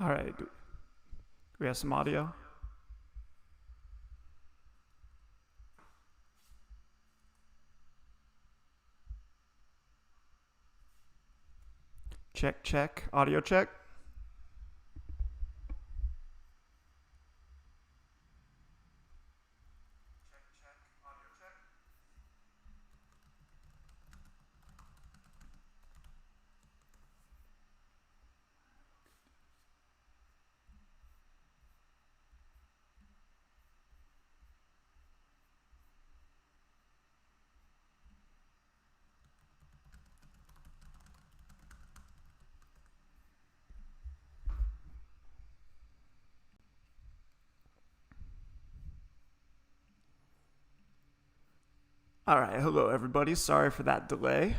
All right. Do we have some audio? Check, check. Audio check. All right. Hello, everybody. Sorry for that delay.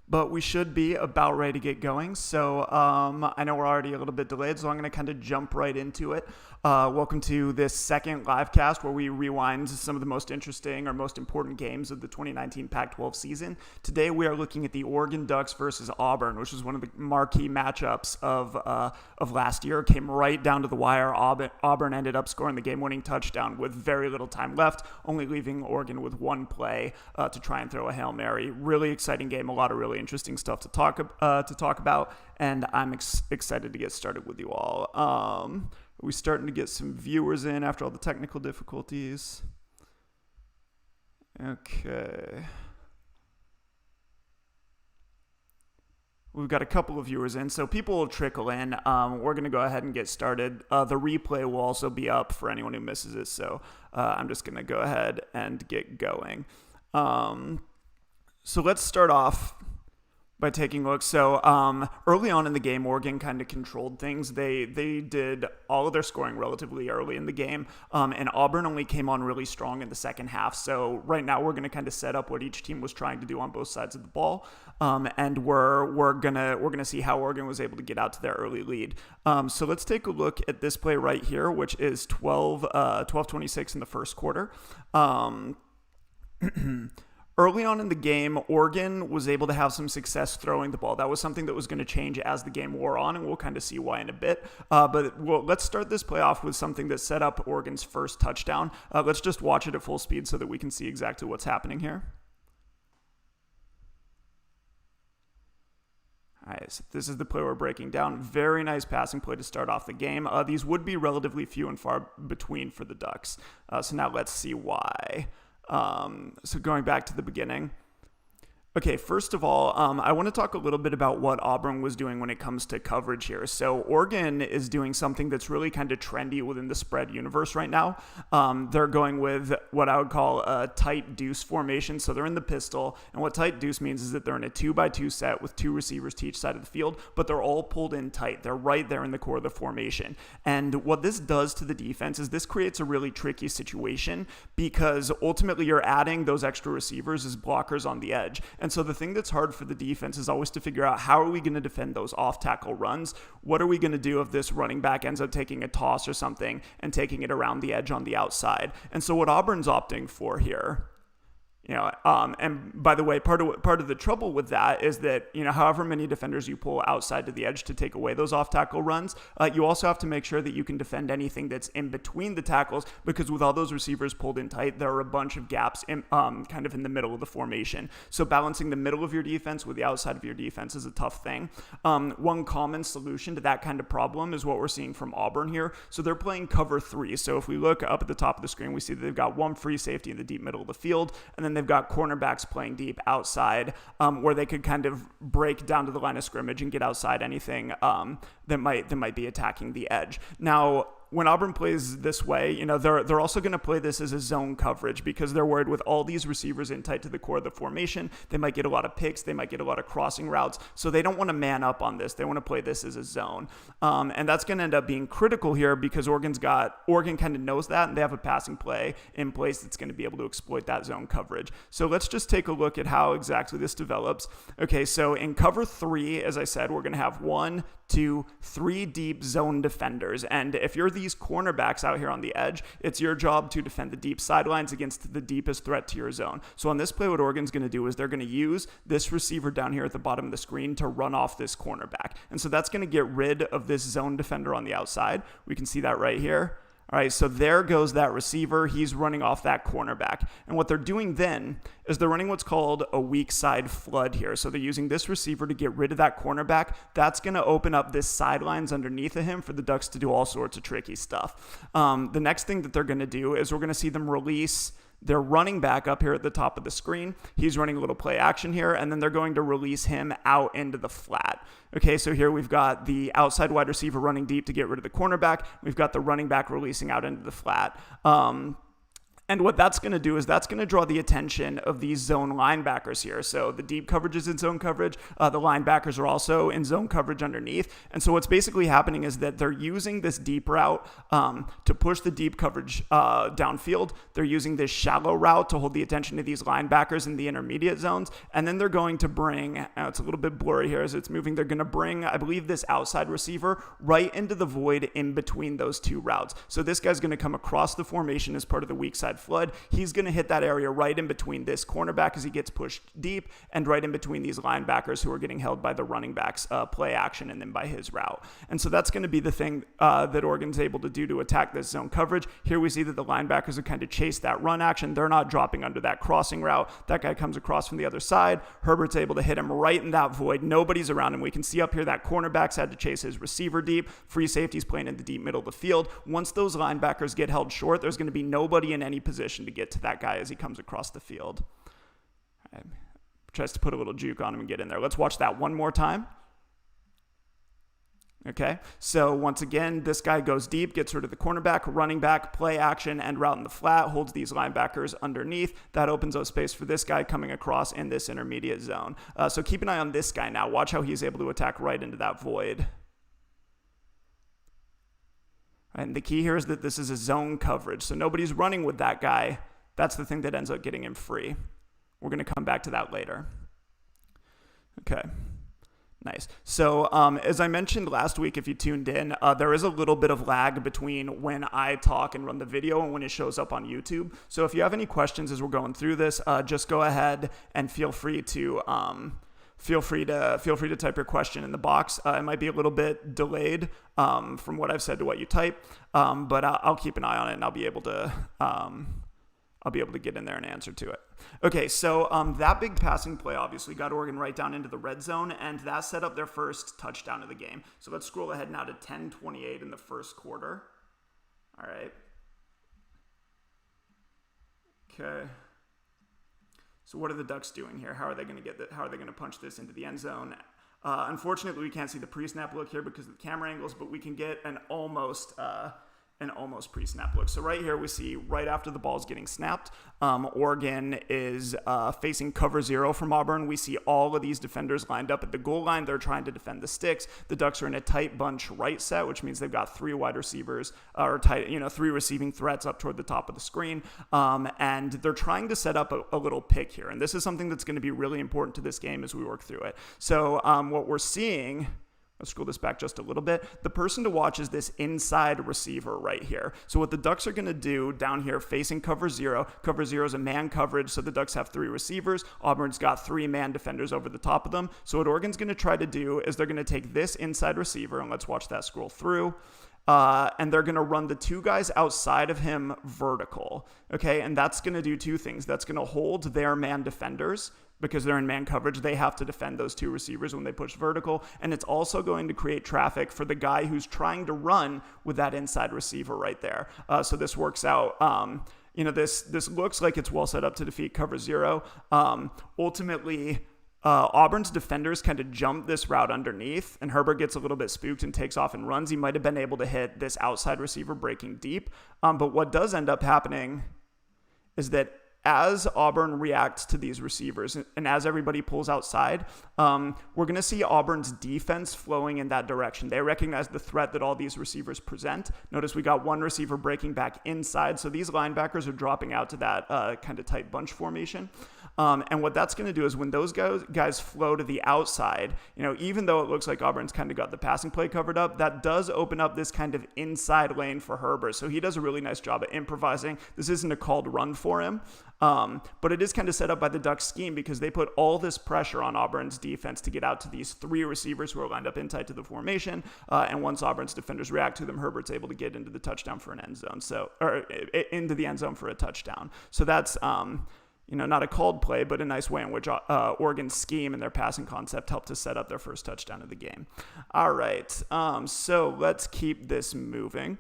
But we should be about ready to get going. So I know we're already a little bit delayed, so I'm going to kind of jump right into it. Welcome to this second live cast where we rewind some of the most interesting or most important games of the 2019 Pac-12 season. Today we are looking at the Oregon Ducks versus Auburn, which was one of the marquee matchups of last year. It came right down to the wire. Auburn ended up scoring the game-winning touchdown with very little time left, only leaving Oregon with one play to try and throw a Hail Mary. Really exciting game, a lot of really interesting stuff to talk about, and I'm excited to get started with you all. Are we starting to get some viewers in after all the technical difficulties? Okay. We've got a couple of viewers in, so people will trickle in. We're going to go ahead and get started. The replay will also be up for anyone who misses it, so I'm just going to go ahead and get going. So let's start off by taking a look. So early on in the game, Oregon kind of controlled things. They did all of their scoring relatively early in the game, and Auburn only came on really strong in the second half. So right now we're going to kind of set up what each team was trying to do on both sides of the ball, and we're gonna see how Oregon was able to get out to their early lead. So let's take a look at this play right here, which is 12:26 in the first quarter. Early on in the game, Oregon was able to have some success throwing the ball. That was something that was going to change as the game wore on, and we'll kind of see why in a bit. Let's start this play off with something that set up Oregon's first touchdown. Let's just watch it at full speed so that we can see exactly what's happening here. All right, so this is the play we're breaking down. Very nice passing play to start off the game. These would be relatively few and far between for the Ducks. So now let's see why. So going back to the beginning. Okay, first of all, I want to talk a little bit about what Auburn was doing when it comes to coverage here. So Oregon is doing something that's really kind of trendy within the spread universe right now. They're going with what I would call a tight deuce formation. So they're in the pistol, and what tight deuce means is that they're in a 2-by-2 set with two receivers to each side of the field, but they're all pulled in tight. They're right there in the core of the formation. And what this does to the defense is this creates a really tricky situation because ultimately you're adding those extra receivers as blockers on the edge. And so the thing that's hard for the defense is always to figure out how are we going to defend those off-tackle runs? What are we going to do if this running back ends up taking a toss or something and taking it around the edge on the outside? And so what Auburn's opting for here, and by the way, part of the trouble with that is that, however many defenders you pull outside to the edge to take away those off-tackle runs, you also have to make sure that you can defend anything that's in between the tackles, because with all those receivers pulled in tight, there are a bunch of gaps kind of in the middle of the formation. So balancing the middle of your defense with the outside of your defense is a tough thing. One common solution to that kind of problem is what we're seeing from Auburn here. So they're playing cover 3. So if we look up at the top of the screen, we see that they've got one free safety in the deep middle of the field, and then they've got cornerbacks playing deep outside, where they could kind of break down to the line of scrimmage and get outside anything that might be attacking the edge. Now, when Auburn plays this way, they're also going to play this as a zone coverage because they're worried with all these receivers in tight to the core of the formation. They might get a lot of picks. They might get a lot of crossing routes. So they don't want to man up on this. They want to play this as a zone. And that's going to end up being critical here because Oregon kind of knows that, and they have a passing play in place that's going to be able to exploit that zone coverage. So let's just take a look at how exactly this develops. Okay, so in cover 3, as I said, we're going to have 1, 2, 3 deep zone defenders. And if you're these cornerbacks out here on the edge, it's your job to defend the deep sidelines against the deepest threat to your zone. So on this play, what Oregon's going to do is they're going to use this receiver down here at the bottom of the screen to run off this cornerback. And so that's going to get rid of this zone defender on the outside. We can see that right here. All right, so there goes that receiver. He's running off that cornerback. And what they're doing then is they're running what's called a weak side flood here. So they're using this receiver to get rid of that cornerback. That's going to open up this sidelines underneath of him for the Ducks to do all sorts of tricky stuff. The next thing that they're going to do is we're going to see them release their running back up here at the top of the screen. He's running a little play action here, and then they're going to release him out into the flat. Okay, so here we've got the outside wide receiver running deep to get rid of the cornerback. We've got the running back releasing out into the flat. And what that's going to do is that's going to draw the attention of these zone linebackers here. So the deep coverage is in zone coverage. The linebackers are also in zone coverage underneath. And so what's basically happening is that they're using this deep route to push the deep coverage downfield. They're using this shallow route to hold the attention of these linebackers in the intermediate zones. And then they're going to bring, it's a little bit blurry here as it's moving, they're going to bring, I believe, this outside receiver right into the void in between those two routes. So this guy's going to come across the formation as part of the weak side flood. He's going to hit that area right in between this cornerback as he gets pushed deep and right in between these linebackers who are getting held by the running backs play action and then by his route. And so that's going to be the thing that Oregon's able to do to attack this zone coverage. Here we see that the linebackers have kind of chased that run action. They're not dropping under that crossing route. That guy comes across from the other side. Herbert's able to hit him right in that void. Nobody's around him. We can see up here that cornerbacks had to chase his receiver deep. Free safety's playing in the deep middle of the field. Once those linebackers get held short, there's going to be nobody in any position to get to that guy as he comes across the field. Right. Tries to put a little juke on him and get in there. Let's watch that one more time. Okay, so once again, this guy goes deep, gets rid of the cornerback, running back, play action, and route in the flat, holds these linebackers underneath. That opens up space for this guy coming across in this intermediate zone. So keep an eye on this guy now. Watch how he's able to attack right into that void. And the key here is that this is a zone coverage, so nobody's running with that guy. That's the thing that ends up getting him free. We're going to come back to that later. Okay. Nice. So as I mentioned last week, if you tuned in, there is a little bit of lag between when I talk and run the video and when it shows up on YouTube. So if you have any questions as we're going through this, just go ahead and feel free to type your question in the box. It might be a little bit delayed from what I've said to what you type, but I'll keep an eye on it and I'll be able to get in there and answer to it. Okay, so that big passing play obviously got Oregon right down into the red zone, and that set up their first touchdown of the game. So let's scroll ahead now to 10:28 in the first quarter. All right. Okay. So what are the Ducks doing here? How are they going to punch this into the end zone? Unfortunately, we can't see the pre-snap look here because of the camera angles, but we can get an almost pre-snap look. So right here we see right after the ball is getting snapped, Oregon is facing cover zero from Auburn. We see all of these defenders lined up at the goal line. They're trying to defend the sticks. The Ducks are in a tight bunch right set, which means they've got three wide receivers three receiving threats up toward the top of the screen. And they're trying to set up a little pick here. And this is something that's going to be really important to this game as we work through it. So what we're seeing, let's scroll this back just a little bit. The person to watch is this inside receiver right here. So what the Ducks are going to do down here facing cover zero is a man coverage, so the Ducks have three receivers. Auburn's got three man defenders over the top of them. So what Oregon's going to try to do is they're going to take this inside receiver, and let's watch that scroll through. And they're going to run the two guys outside of him vertical. Okay, and that's going to do two things. That's going to hold their man defenders because they're in man coverage. They have to defend those two receivers when they push vertical. And it's also going to create traffic for the guy who's trying to run with that inside receiver right there. So this works out. This looks like it's well set up to defeat cover zero. Ultimately, Auburn's defenders kind of jump this route underneath, and Herbert gets a little bit spooked and takes off and runs. He might have been able to hit this outside receiver breaking deep. But what does end up happening is that as Auburn reacts to these receivers and as everybody pulls outside, we're going to see Auburn's defense flowing in that direction. They recognize the threat that all these receivers present. Notice we got one receiver breaking back inside, so these linebackers are dropping out to that kind of tight bunch formation. And what that's going to do is when those guys flow to the outside, even though it looks like Auburn's kind of got the passing play covered up, that does open up this kind of inside lane for Herbert. So he does a really nice job at improvising. This isn't a called run for him, but it is kind of set up by the Ducks scheme because they put all this pressure on Auburn's defense to get out to these three receivers who are lined up in tight to the formation. And once Auburn's defenders react to them, Herbert's able to get into the touchdown for an end zone. Or into the end zone for a touchdown. So that's, not a called play, but a nice way in which Oregon's scheme and their passing concept helped to set up their first touchdown of the game. All right, so let's keep this moving.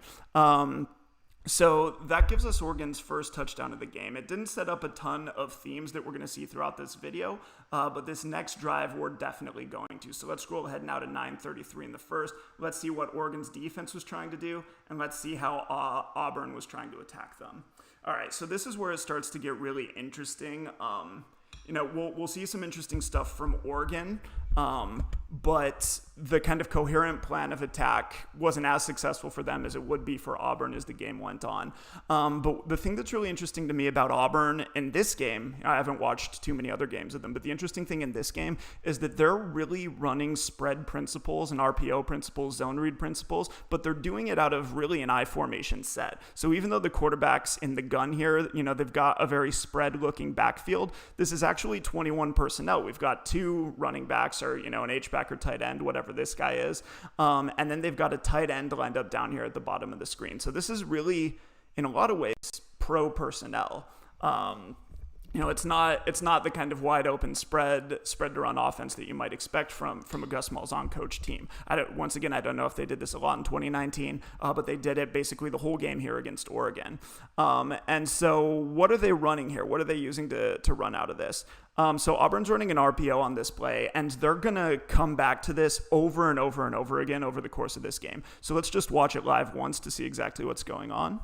So that gives us Oregon's first touchdown of the game. It didn't set up a ton of themes that we're going to see throughout this video, but this next drive we're definitely going to. So let's scroll ahead now to 9:33 in the first. Let's see what Oregon's defense was trying to do, and let's see how Auburn was trying to attack them. All right, so this is where it starts to get really interesting. We'll see some interesting stuff from Oregon, but the kind of coherent plan of attack wasn't as successful for them as it would be for Auburn as the game went on. But the thing that's really interesting to me about Auburn in this game, I haven't watched too many other games of them, but the interesting thing in this game is that they're really running spread principles and RPO principles, zone read principles, but they're doing it out of really an I formation set. So even though the quarterback's in the gun here, they've got a very spread looking backfield, this is actually 21 personnel. We've got two running backs or, an H-back or tight end, whatever this guy is. And then they've got a tight end lined up down here at the bottom of the screen. So this is really, in a lot of ways, pro personnel. It's not the kind of wide open spread to run offense that you might expect from a Gus Malzahn coach team. I don't know if they did this a lot in 2019, but they did it basically the whole game here against Oregon. And so what are they running here? What are they using to run out of this? So Auburn's running an RPO on this play, and they're going to come back to this over and over and over again over the course of this game. So let's just watch it live once to see exactly what's going on.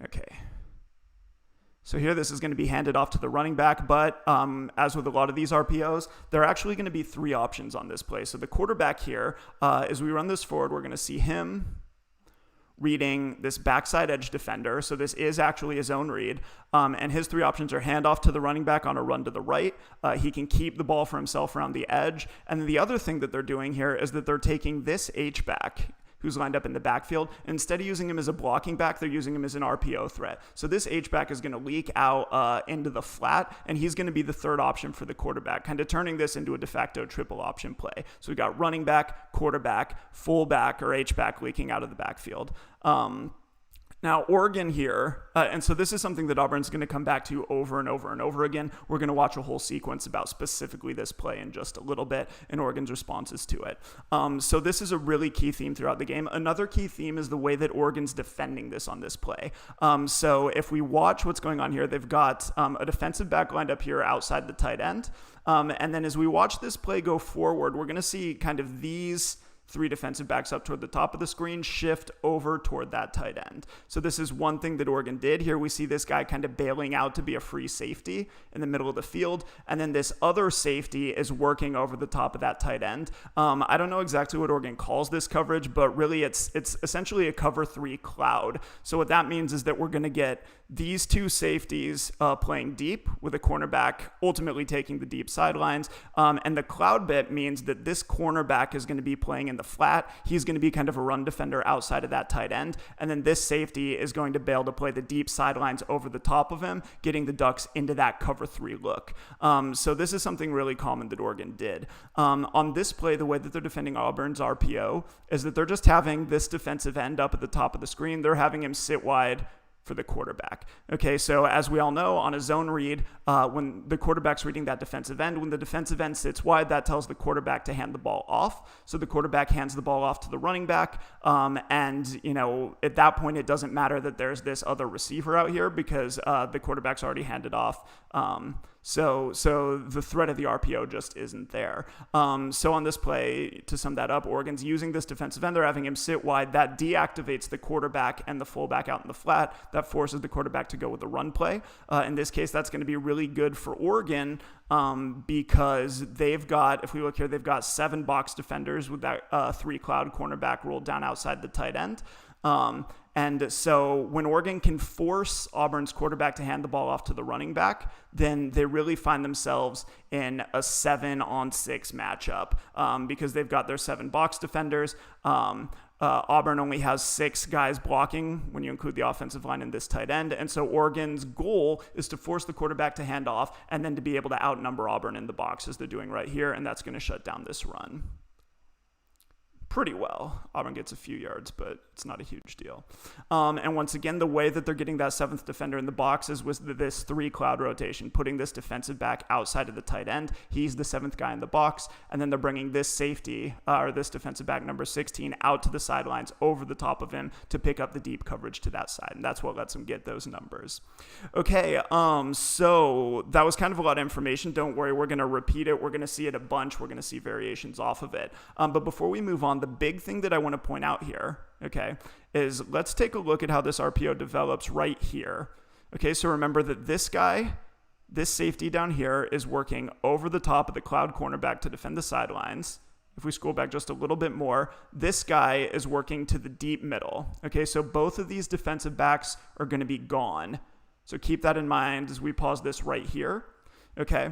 Okay. So here, this is going to be handed off to the running back, but as with a lot of these RPOs, there are actually going to be three options on this play. So the quarterback here, as we run this forward, we're going to see him reading this backside edge defender. So this is actually a zone read. And his three options are handoff to the running back on a run to the right. He can keep the ball for himself around the edge. And then the other thing that they're doing here is that they're taking this H-back who's lined up in the backfield. Instead of using him as a blocking back, they're using him as an RPO threat. So this H-back is going to leak out into the flat, and he's going to be the third option for the quarterback, kind of turning this into a de facto triple option play. So we got running back, quarterback, fullback, or H-back leaking out of the backfield. Now, Oregon here, and so this is something that Auburn's going to come back to over and over and over again. We're going to watch a whole sequence about specifically this play in just a little bit and Oregon's responses to it. So this is a really key theme throughout the game. Another key theme is the way that Oregon's defending this on this play. So if we watch what's going on here, they've got a defensive back lined up here outside the tight end. And then as we watch this play go forward, we're going to see kind of these three defensive backs up toward the top of the screen shift over toward that tight end. So this is one thing that Oregon did. Here we see this guy kind of bailing out to be a free safety in the middle of the field. And then this other safety is working over the top of that tight end. I don't know exactly what Oregon calls this coverage, but really it's essentially a cover three cloud. So what that means is that we're going to get these two safeties playing deep with a cornerback ultimately taking the deep sidelines. And the cloud bit means that this cornerback is going to be playing in the flat. He's going to be kind of a run defender outside of that tight end. And then this safety is going to bail to play the deep sidelines over the top of him, getting the Ducks into that cover three look. So this is something really common that Oregon did. On this play, the way that they're defending Auburn's RPO is that they're just having this defensive end up at the top of the screen. They're having him sit wide for the quarterback. Okay, so as we all know, on a zone read, when the quarterback's reading that defensive end, when the defensive end sits wide, that tells the quarterback to hand the ball off. So the quarterback hands the ball off to the running back. And, at that point, it doesn't matter that there's this other receiver out here because the quarterback's already handed off So the threat of the RPO just isn't there. So on this play, to sum that up, Oregon's using this defensive end. They're having him sit wide. That deactivates the quarterback and the fullback out in the flat. That forces the quarterback to go with the run play. In this case, that's going to be really good for Oregon because they've got, if we look here, they've got 7 box defenders with that 3 cloud cornerback rolled down outside the tight end. And so when Oregon can force Auburn's quarterback to hand the ball off to the running back, then they really find themselves in a 7-on-6 matchup because they've got their 7 box defenders. Auburn only has 6 guys blocking when you include the offensive line and this tight end. And so Oregon's goal is to force the quarterback to hand off and then to be able to outnumber Auburn in the box as they're doing right here. And that's going to shut down this run pretty well. Auburn gets a few yards, but it's not a huge deal. And once again, the way that they're getting that 7th defender in the box is with this 3 cloud rotation, putting this defensive back outside of the tight end. He's the 7th guy in the box. And then they're bringing this safety, or this defensive back number 16, out to the sidelines over the top of him to pick up the deep coverage to that side. And that's what lets them get those numbers. Okay, so that was kind of a lot of information. Don't worry, we're going to repeat it. We're going to see it a bunch. We're going to see variations off of it. But before we move on, the big thing that I want to point out here, okay, is let's take a look at how this RPO develops right here. Okay, so remember that this guy, this safety down here, is working over the top of the cloud cornerback to defend the sidelines. If we scroll back just a little bit more, this guy is working to the deep middle. Okay, so both of these defensive backs are going to be gone. So keep that in mind as we pause this right here. Okay,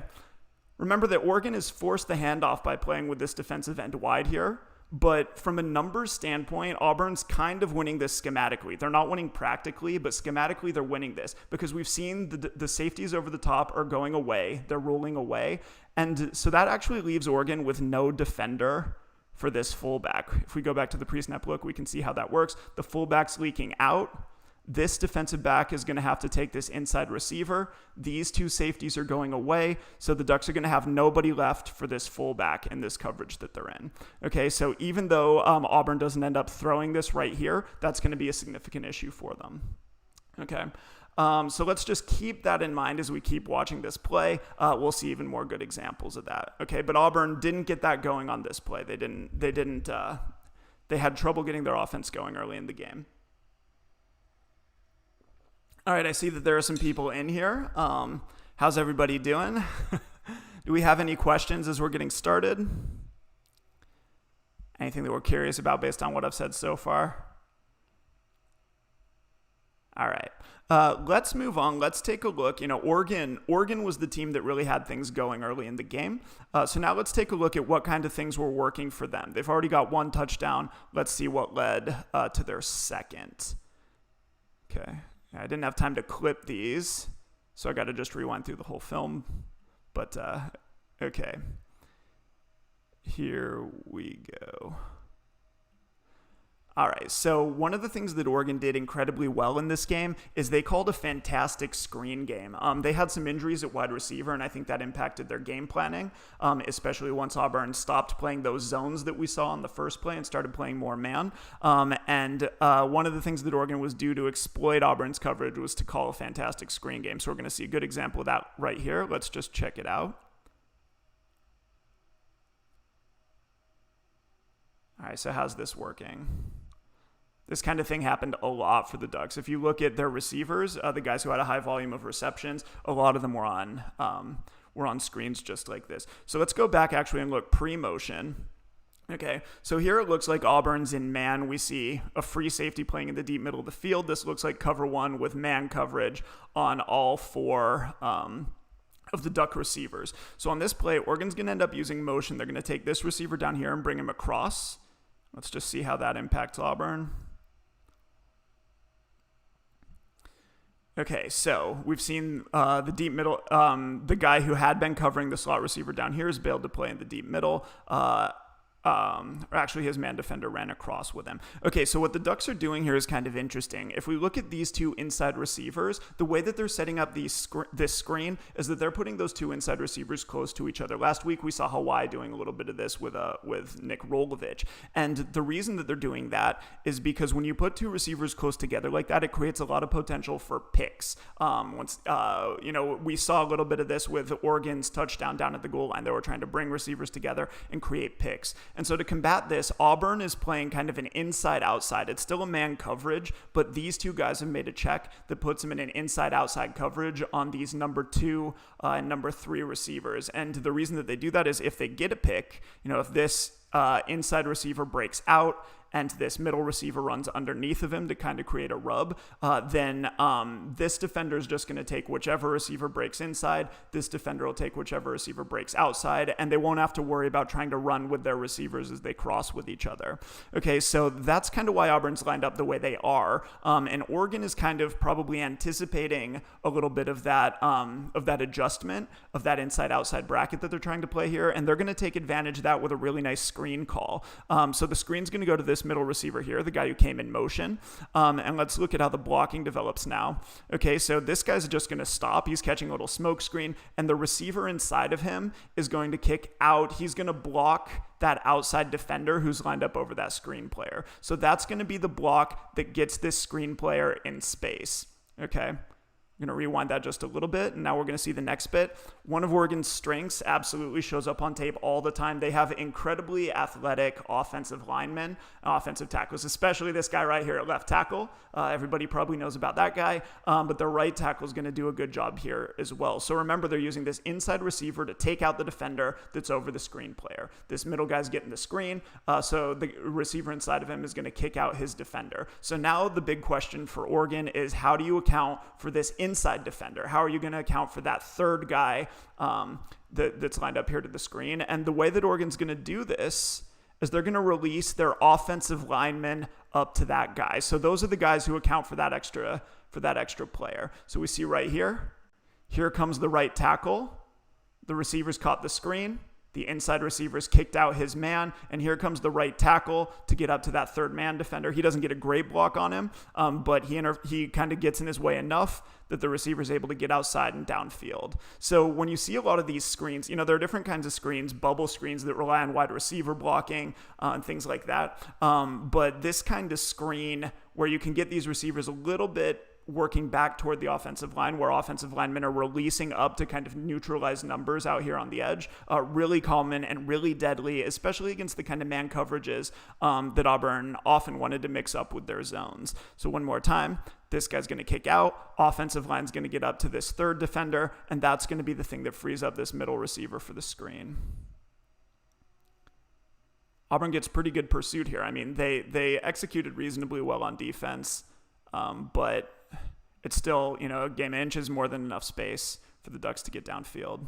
remember that Oregon has forced the handoff by playing with this defensive end wide here. But from a numbers standpoint, Auburn's kind of winning this schematically. They're not winning practically, but schematically they're winning this because we've seen the safeties over the top are going away. They're rolling away. And so that actually leaves Oregon with no defender for this fullback. If we go back to the pre-snap look, we can see how that works. The fullback's leaking out. This defensive back is going to have to take this inside receiver. These 2 safeties are going away, so the Ducks are going to have nobody left for this fullback in this coverage that they're in. Okay, so even though Auburn doesn't end up throwing this right here, that's going to be a significant issue for them. Okay, so let's just keep that in mind as we keep watching this play. We'll see even more good examples of that. Okay, but Auburn didn't get that going on this play. They had trouble getting their offense going early in the game. All right, I see that there are some people in here. How's everybody doing? Do we have any questions as we're getting started? Anything that we're curious about based on what I've said so far? All right, let's move on. Let's take a look. Oregon was the team that really had things going early in the game. So now let's take a look at what kind of things were working for them. They've already got 1 touchdown. Let's see what led to their second. Okay. I didn't have time to clip these, so I got to just rewind through the whole film. But, okay. Here we go. All right, so one of the things that Oregon did incredibly well in this game is they called a fantastic screen game. They had some injuries at wide receiver, and I think that impacted their game planning, especially once Auburn stopped playing those zones that we saw on the first play and started playing more man. And one of the things that Oregon was due to exploit Auburn's coverage was to call a fantastic screen game. So we're going to see a good example of that right here. Let's just check it out. All right, so how's this working? This kind of thing happened a lot for the Ducks. If you look at their receivers, the guys who had a high volume of receptions, a lot of them were on screens just like this. So let's go back actually and look pre-motion. Okay, so here it looks like Auburn's in man. We see a free safety playing in the deep middle of the field. This looks like cover 1 with man coverage on all 4 of the Duck receivers. So on this play, Oregon's going to end up using motion. They're going to take this receiver down here and bring him across. Let's just see how that impacts Auburn. Okay, so we've seen the deep middle. The guy who had been covering the slot receiver down here is bailed to play in the deep middle. or actually his man defender ran across with him. Okay, so what the Ducks are doing here is kind of interesting. If we look at these two inside receivers, the way that they're setting up this screen is that they're putting those two inside receivers close to each other. Last week we saw Hawaii doing a little bit of this with Nick Rolovich, and the reason that they're doing that is because when you put two receivers close together like that, it creates a lot of potential for picks. We saw a little bit of this with Oregon's touchdown down at the goal line. They were trying to bring receivers together and create picks. And so to combat this, Auburn is playing kind of an inside-outside. It's still a man coverage, but these two guys have made a check that puts them in an inside-outside coverage on these number 2 and number 3 receivers. And the reason that they do that is if they get a pick, if this inside receiver breaks out and this middle receiver runs underneath of him to kind of create a rub, then this defender is just going to take whichever receiver breaks inside. This defender will take whichever receiver breaks outside, and they won't have to worry about trying to run with their receivers as they cross with each other. Okay, so that's kind of why Auburn's lined up the way they are, and Oregon is kind of probably anticipating a little bit of that adjustment of that inside-outside bracket that they're trying to play here, and they're going to take advantage of that with a really nice screen call. So the screen's going to go to this middle receiver here, the guy who came in motion. And let's look at how the blocking develops now. Okay, so this guy's just going to stop. He's catching a little smoke screen, and the receiver inside of him is going to kick out. He's going to block that outside defender who's lined up over that screen player. So that's going to be the block that gets this screen player in space. Okay. I'm going to rewind that just a little bit, and now we're going to see the next bit. One of Oregon's strengths absolutely shows up on tape all the time. They have incredibly athletic offensive linemen, offensive tackles, especially this guy right here at left tackle. Everybody probably knows about that guy, but their right tackle is going to do a good job here as well. So remember, they're using this inside receiver to take out the defender that's over the screen player. This middle guy's getting the screen, so the receiver inside of him is going to kick out his defender. So now the big question for Oregon is, how do you account for this inside defender? How are you going to account for that third guy that's lined up here to the screen? And the way that Oregon's going to do this is they're going to release their offensive linemen up to that guy. So those are the guys who account for that extra player. So we see right here comes the right tackle. The receiver's caught the screen. The inside receiver's kicked out his man, and here comes the right tackle to get up to that third man defender. He doesn't get a great block on him, but he kind of gets in his way enough that the receiver's able to get outside and downfield. So when you see a lot of these screens, there are different kinds of screens, bubble screens that rely on wide receiver blocking and things like that. But this kind of screen where you can get these receivers a little bit working back toward the offensive line, where offensive linemen are releasing up to kind of neutralize numbers out here on the edge, really common and really deadly, especially against the kind of man coverages that Auburn often wanted to mix up with their zones. So one more time, this guy's going to kick out, offensive line's going to get up to this third defender, and that's going to be the thing that frees up this middle receiver for the screen. Auburn gets pretty good pursuit here. I mean, they executed reasonably well on defense, but it's still, a game of inches more than enough space for the Ducks to get downfield.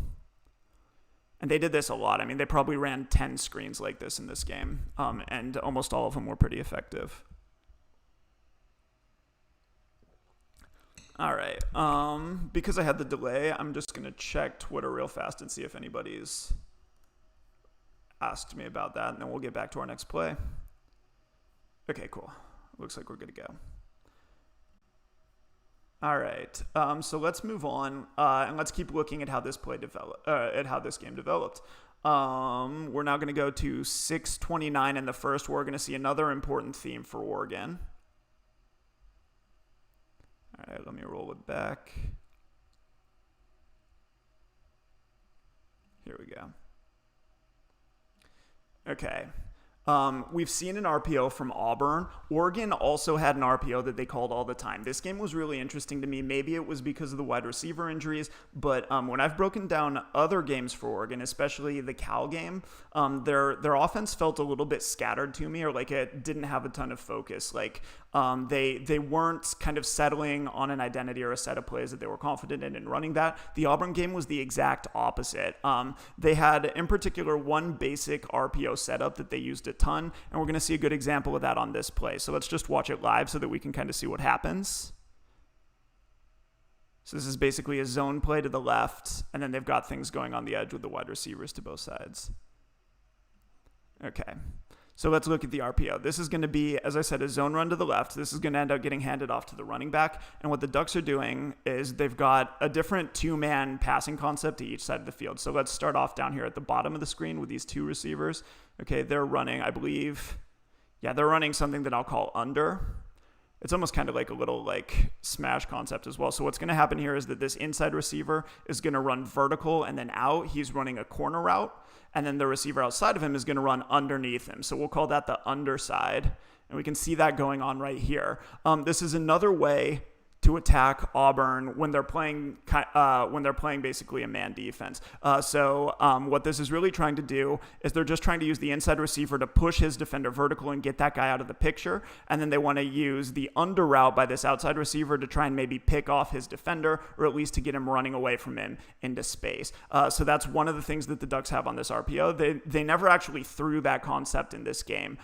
And they did this a lot. I mean, they probably ran 10 screens like this in this game, and almost all of them were pretty effective. All right. Because I had the delay, I'm just going to check Twitter real fast and see if anybody's asked me about that, and then we'll get back to our next play. Okay, cool. Looks like we're good to go. All right, so let's move on, and let's keep looking at how this game developed. We're now going to go to 6:29 in the first. We're going to see another important theme for Oregon. All right, let me roll it back. Here we go. Okay. We've seen an RPO from Auburn. Oregon also had an RPO that they called all the time. This game was really interesting to me. Maybe it was because of the wide receiver injuries, but when I've broken down other games for Oregon, especially the Cal game, their offense felt a little bit scattered to me, or like it didn't have a ton of focus. Like they weren't kind of settling on an identity or a set of plays that they were confident in running that. The Auburn game was the exact opposite. They had, in particular, one basic RPO setup that they used a ton, and we're going to see a good example of that on this play. So let's just watch it live so that we can kind of see what happens. So this is basically a zone play to the left, and then they've got things going on the edge with the wide receivers to both sides. Okay. So let's look at the RPO. This is going to be, as I said, a zone run to the left. This is going to end up getting handed off to the running back. And what the Ducks are doing is they've got a different two-man passing concept to each side of the field. So let's start off down here at the bottom of the screen with these two receivers. Okay, they're running, I believe, they're running something that I'll call under. It's almost kind of like a little like smash concept as well. So what's going to happen here is that this inside receiver is going to run vertical and then out. He's running a corner route. And then the receiver outside of him is going to run underneath him. So we'll call that the underside. And we can see that going on right here. This is another way to attack Auburn when they're playing basically a man defense. So what this is really trying to do is they're just trying to use the inside receiver to push his defender vertical and get that guy out of the picture. And then they want to use the under route by this outside receiver to try and maybe pick off his defender, or at least to get him running away from him into space. So that's one of the things that the Ducks have on this RPO. They never actually threw that concept in this game.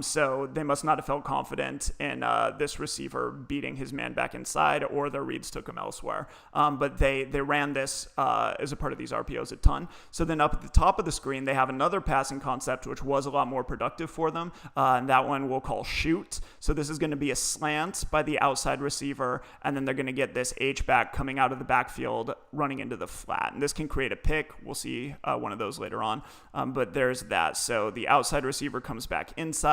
So they must not have felt confident in this receiver beating his man back inside, or their reads took him elsewhere. But they ran this as a part of these RPOs a ton. So then up at the top of the screen, they have another passing concept, which was a lot more productive for them. And that one we'll call shoot. So this is going to be a slant by the outside receiver, and then they're going to get this H-back coming out of the backfield, running into the flat. And this can create a pick. We'll see one of those later on. But there's that. So the outside receiver comes back inside,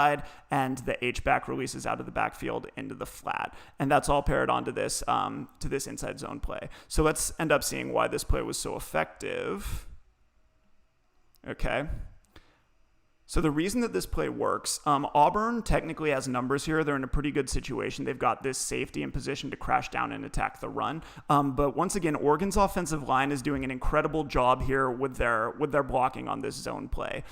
and the H-back releases out of the backfield into the flat. And that's all paired onto this inside zone play. So let's end up seeing why this play was so effective. Okay. So the reason that this play works, Auburn technically has numbers here. They're in a pretty good situation. They've got this safety in position to crash down and attack the run. But once again, Oregon's offensive line is doing an incredible job here with their blocking on this zone play.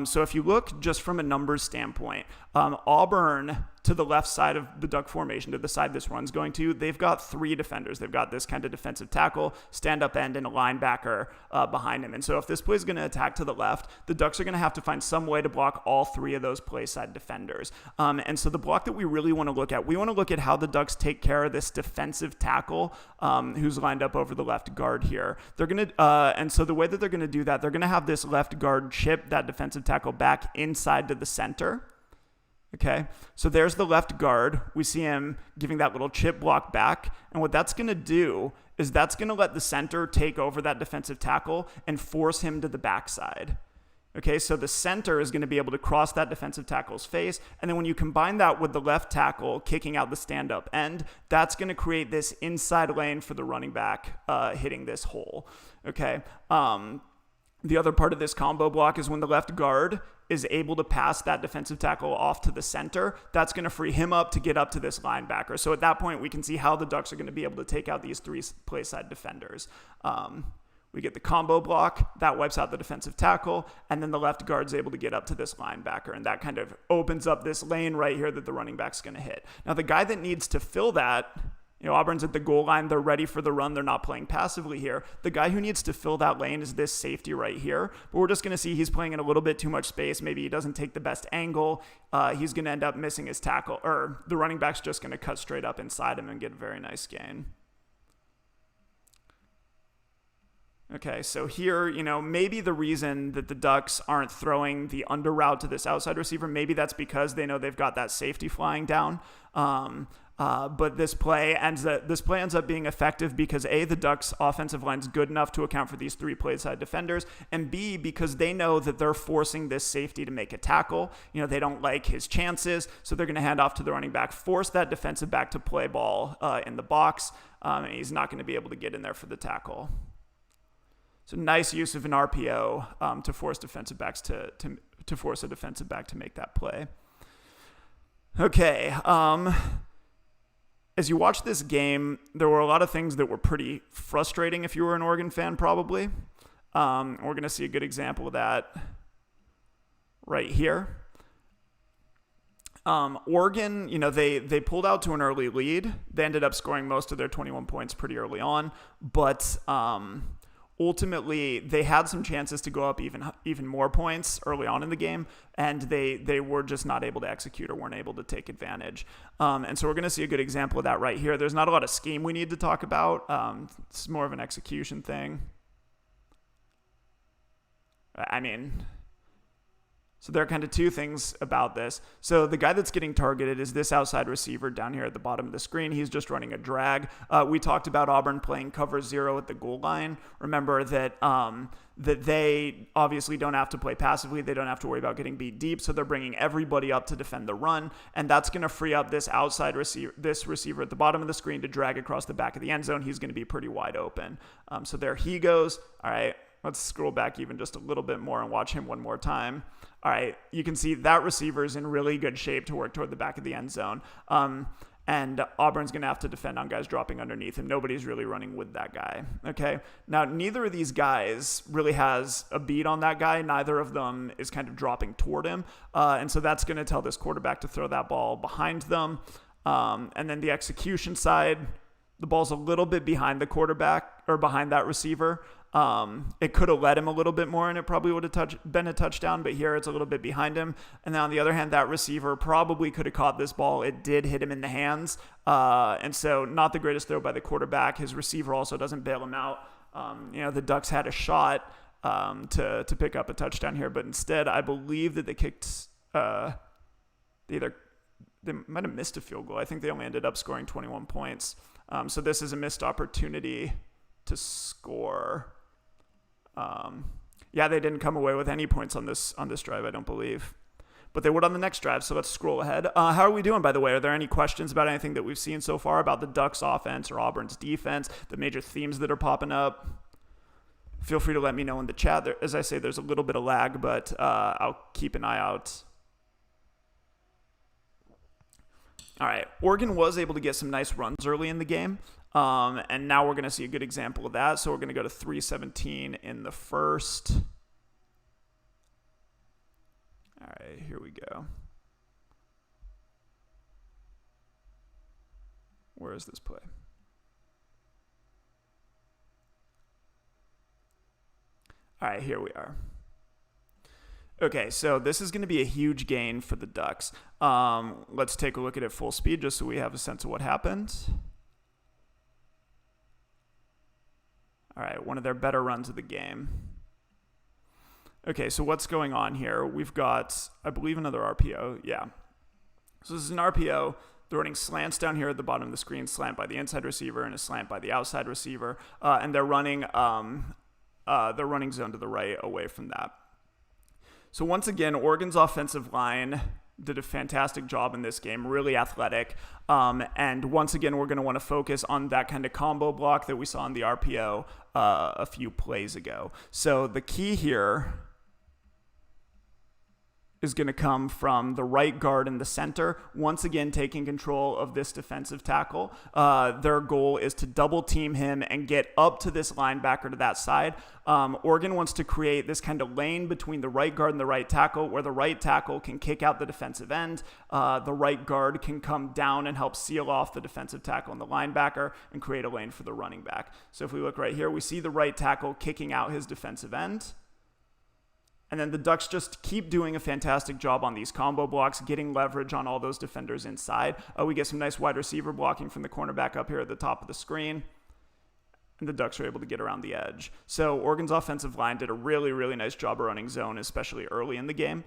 So if you look just from a numbers standpoint, Auburn to the left side of the Duck formation, to the side this run's going to, they've got three defenders. They've got this kind of defensive tackle, stand-up end, and a linebacker behind him. And so if this play is going to attack to the left, the Ducks are going to have to find some way to block all three of those play side defenders. And so the block that we really want to look at how the Ducks take care of this defensive tackle who's lined up over the left guard here. They're going to, and so the way that they're going to do that, they're going to have this left guard chip that defensive tackle back inside to the center. Okay, so there's the left guard. We see him giving that little chip block back. And what that's going to do is that's going to let the center take over that defensive tackle and force him to the backside. Okay, so the center is going to be able to cross that defensive tackle's face. And then when you combine that with the left tackle kicking out the stand-up end, that's going to create this inside lane for the running back hitting this hole. Okay, the other part of this combo block is when the left guard is able to pass that defensive tackle off to the center, that's going to free him up to get up to this linebacker. So at that point, we can see how the Ducks are going to be able to take out these three play side defenders. We get the combo block, that wipes out the defensive tackle, and then the left guard's able to get up to this linebacker, and that kind of opens up this lane right here that the running back's going to hit. Now, the guy that needs to fill that, Auburn's at the goal line. They're ready for the run. They're not playing passively here. The guy who needs to fill that lane is this safety right here. But we're just going to see he's playing in a little bit too much space. Maybe he doesn't take the best angle. He's going to end up missing his tackle. Or the running back's just going to cut straight up inside him and get a very nice gain. Okay, so here, maybe the reason that the Ducks aren't throwing the under route to this outside receiver, maybe that's because they know they've got that safety flying down. But this play ends up being effective because A, the Ducks offensive line's good enough to account for these three play side defenders, and B, because they know that they're forcing this safety to make a tackle. They don't like his chances, so they're going to hand off to the running back, force that defensive back to play ball in the box, and he's not going to be able to get in there for the tackle. So nice use of an RPO to force defensive backs to force a defensive back to make that play. Okay. As you watch this game, there were a lot of things that were pretty frustrating if you were an Oregon fan, probably. We're going to see a good example of that right here. Oregon, they pulled out to an early lead. They ended up scoring most of their 21 points pretty early on, but ultimately, they had some chances to go up even more points early on in the game, and they were just not able to execute or weren't able to take advantage. And so we're going to see a good example of that right here. There's not a lot of scheme we need to talk about. It's more of an execution thing. So there are kind of two things about this. So the guy that's getting targeted is this outside receiver down here at the bottom of the screen. He's just running a drag. We talked about Auburn playing cover 0 at the goal line. Remember that that they obviously don't have to play passively. They don't have to worry about getting beat deep. So they're bringing everybody up to defend the run. And that's going to free up this outside receiver, this receiver at the bottom of the screen to drag across the back of the end zone. He's going to be pretty wide open. So there he goes. All right, let's scroll back even just a little bit more and watch him one more time. All right, you can see that receiver is in really good shape to work toward the back of the end zone. And Auburn's going to have to defend on guys dropping underneath him. Nobody's really running with that guy. Okay, now neither of these guys really has a beat on that guy. Neither of them is kind of dropping toward him. And so that's going to tell this quarterback to throw that ball behind them. And then the execution side, the ball's a little bit behind the quarterback or behind that receiver. It could have led him a little bit more and it probably would have been a touchdown, but here it's a little bit behind him. And then on the other hand, that receiver probably could have caught this ball. It did hit him in the hands. And so not the greatest throw by the quarterback. His receiver also doesn't bail him out. The Ducks had a shot to pick up a touchdown here, but instead I believe that they kicked they might have missed a field goal. I think they only ended up scoring 21 points. So this is a missed opportunity to score. They didn't come away with any points on this drive, I don't believe. But they would on the next drive, so let's scroll ahead. How are we doing, by the way? Are there any questions about anything that we've seen so far about the Ducks offense or Auburn's defense, the major themes that are popping up? Feel free to let me know in the chat. As I say, there's a little bit of lag, but I'll keep an eye out. All right, Oregon was able to get some nice runs early in the game. And now we're going to see a good example of that. So we're going to go to 3:17 in the first. All right, here we go. Where is this play? All right, here we are. Okay, so this is going to be a huge gain for the Ducks. Let's take a look at it full speed just so we have a sense of what happened. All right, one of their better runs of the game. Okay, so what's going on here? We've got, I believe, another RPO. Yeah. So this is an RPO. They're running slants down here at the bottom of the screen, slant by the inside receiver and a slant by the outside receiver. And they're running zone to the right away from that. So once again, Oregon's offensive line did a fantastic job in this game, really athletic. And once again, we're going to want to focus on that kind of combo block that we saw in the RPO a few plays ago. So the key here is going to come from the right guard in the center, once again taking control of this defensive tackle. Their goal is to double team him and get up to this linebacker to that side. Oregon wants to create this kind of lane between the right guard and the right tackle where the right tackle can kick out the defensive end. The right guard can come down and help seal off the defensive tackle and the linebacker and create a lane for the running back. So if we look right here, we see the right tackle kicking out his defensive end. And then the Ducks just keep doing a fantastic job on these combo blocks, getting leverage on all those defenders inside. We get some nice wide receiver blocking from the cornerback up here at the top of the screen. And the Ducks are able to get around the edge. So Oregon's offensive line did a really, really nice job of running zone, especially early in the game.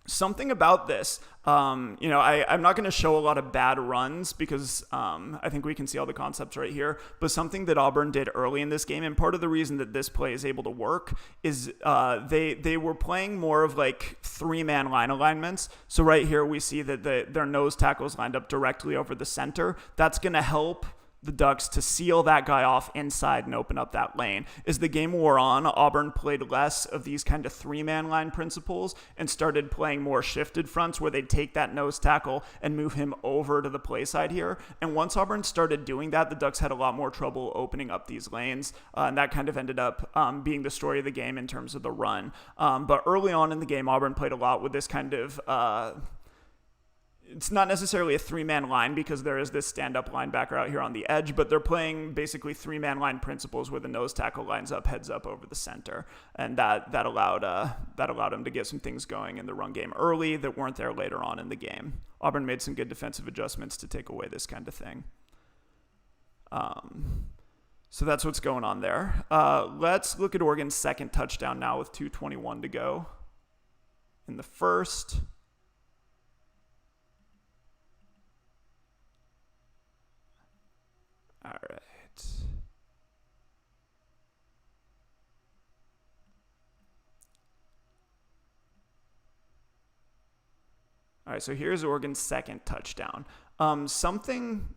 Something about this, I'm not going to show a lot of bad runs because I think we can see all the concepts right here. But something that Auburn did early in this game, and part of the reason that this play is able to work, is they were playing more of like three-man line alignments. So right here we see that their nose tackles lined up directly over the center. That's going to help the Ducks to seal that guy off inside and open up that lane. As the game wore on, Auburn played less of these kind of three-man line principles and started playing more shifted fronts where they'd take that nose tackle and move him over to the play side here. And once Auburn started doing that, the Ducks had a lot more trouble opening up these lanes. And that kind of ended up being the story of the game in terms of the run. But early on in the game, Auburn played a lot with this kind of it's not necessarily a three-man line because there is this stand-up linebacker out here on the edge, but they're playing basically three-man line principles where the nose tackle lines up, heads up over the center, and that allowed him to get some things going in the run game early that weren't there later on in the game. Auburn made some good defensive adjustments to take away this kind of thing. So that's what's going on there. Let's look at Oregon's second touchdown now with 2:21 to go. in the first. All right. All right, so here's Oregon's second touchdown. Something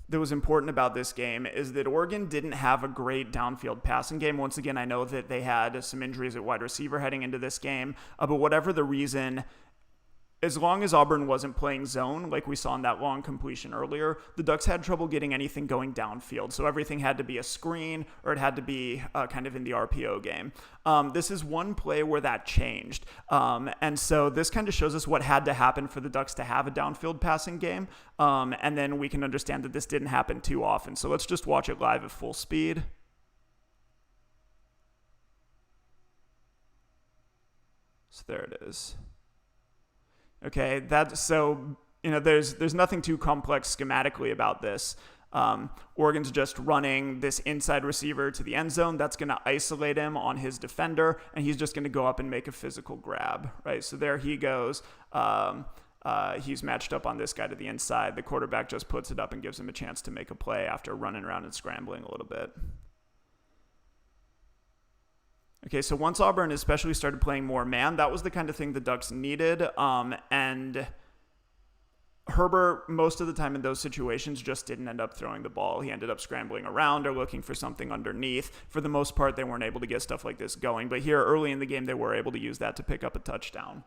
that was important about this game is that Oregon didn't have a great downfield passing game. Once again, I know that they had some injuries at wide receiver heading into this game, but whatever the reason, as long as Auburn wasn't playing zone, like we saw in that long completion earlier, the Ducks had trouble getting anything going downfield. So everything had to be a screen, or it had to be kind of in the RPO game. This is one play where that changed. And so this kind of shows us what had to happen for the Ducks to have a downfield passing game. And then we can understand that this didn't happen too often. So let's just watch it live at full speed. So there it is. Okay, there's nothing too complex schematically about this. Oregon's just running this inside receiver to the end zone. That's going to isolate him on his defender, and he's just going to go up and make a physical grab, right? So there he goes. He's matched up on this guy to the inside. The quarterback just puts it up and gives him a chance to make a play after running around and scrambling a little bit. Okay, so once Auburn especially started playing more man, that was the kind of thing the Ducks needed. And Herbert, most of the time in those situations, just didn't end up throwing the ball. He ended up scrambling around or looking for something underneath. For the most part, they weren't able to get stuff like this going. But here, early in the game, they were able to use that to pick up a touchdown.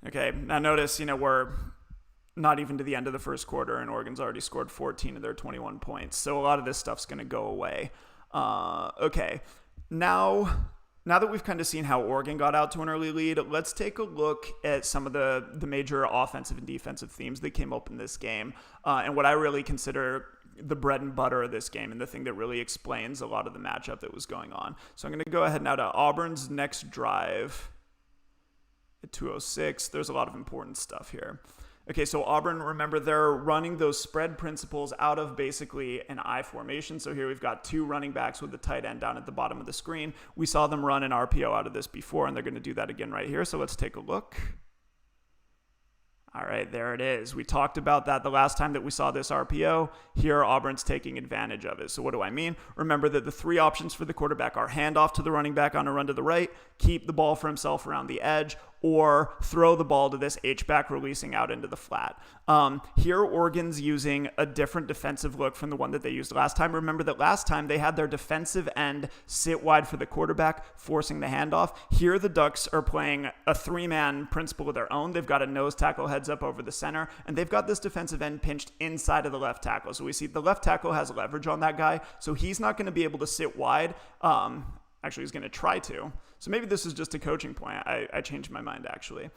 Okay, now notice, we're not even to the end of the first quarter, and Oregon's already scored 14 of their 21 points. So a lot of this stuff's going to go away. Okay, now that we've kind of seen how Oregon got out to an early lead, let's take a look at some of the major offensive and defensive themes that came up in this game, and what I really consider the bread and butter of this game and the thing that really explains a lot of the matchup that was going on. So I'm going to go ahead now to Auburn's next drive at 2:06. There's a lot of important stuff here. Okay, so Auburn, remember, they're running those spread principles out of basically an I formation. So here we've got two running backs with the tight end down at the bottom of the screen. We saw them run an RPO out of this before, and they're going to do that again right here. So let's take a look. All right, there it is. We talked about that the last time that we saw this RPO. Here, Auburn's taking advantage of it. So what do I mean? Remember that the three options for the quarterback are handoff to the running back on a run to the right, keep the ball for himself around the edge, or throw the ball to this H-back releasing out into the flat. Here, Oregon's using a different defensive look from the one that they used last time. Remember that last time they had their defensive end sit wide for the quarterback, forcing the handoff. Here, the Ducks are playing a three-man principle of their own. They've got a nose tackle heads up over the center, and they've got this defensive end pinched inside of the left tackle. So we see the left tackle has leverage on that guy, so he's not going to be able to sit wide. Actually, he's going to try to. So maybe this is just a coaching point. I changed my mind, actually.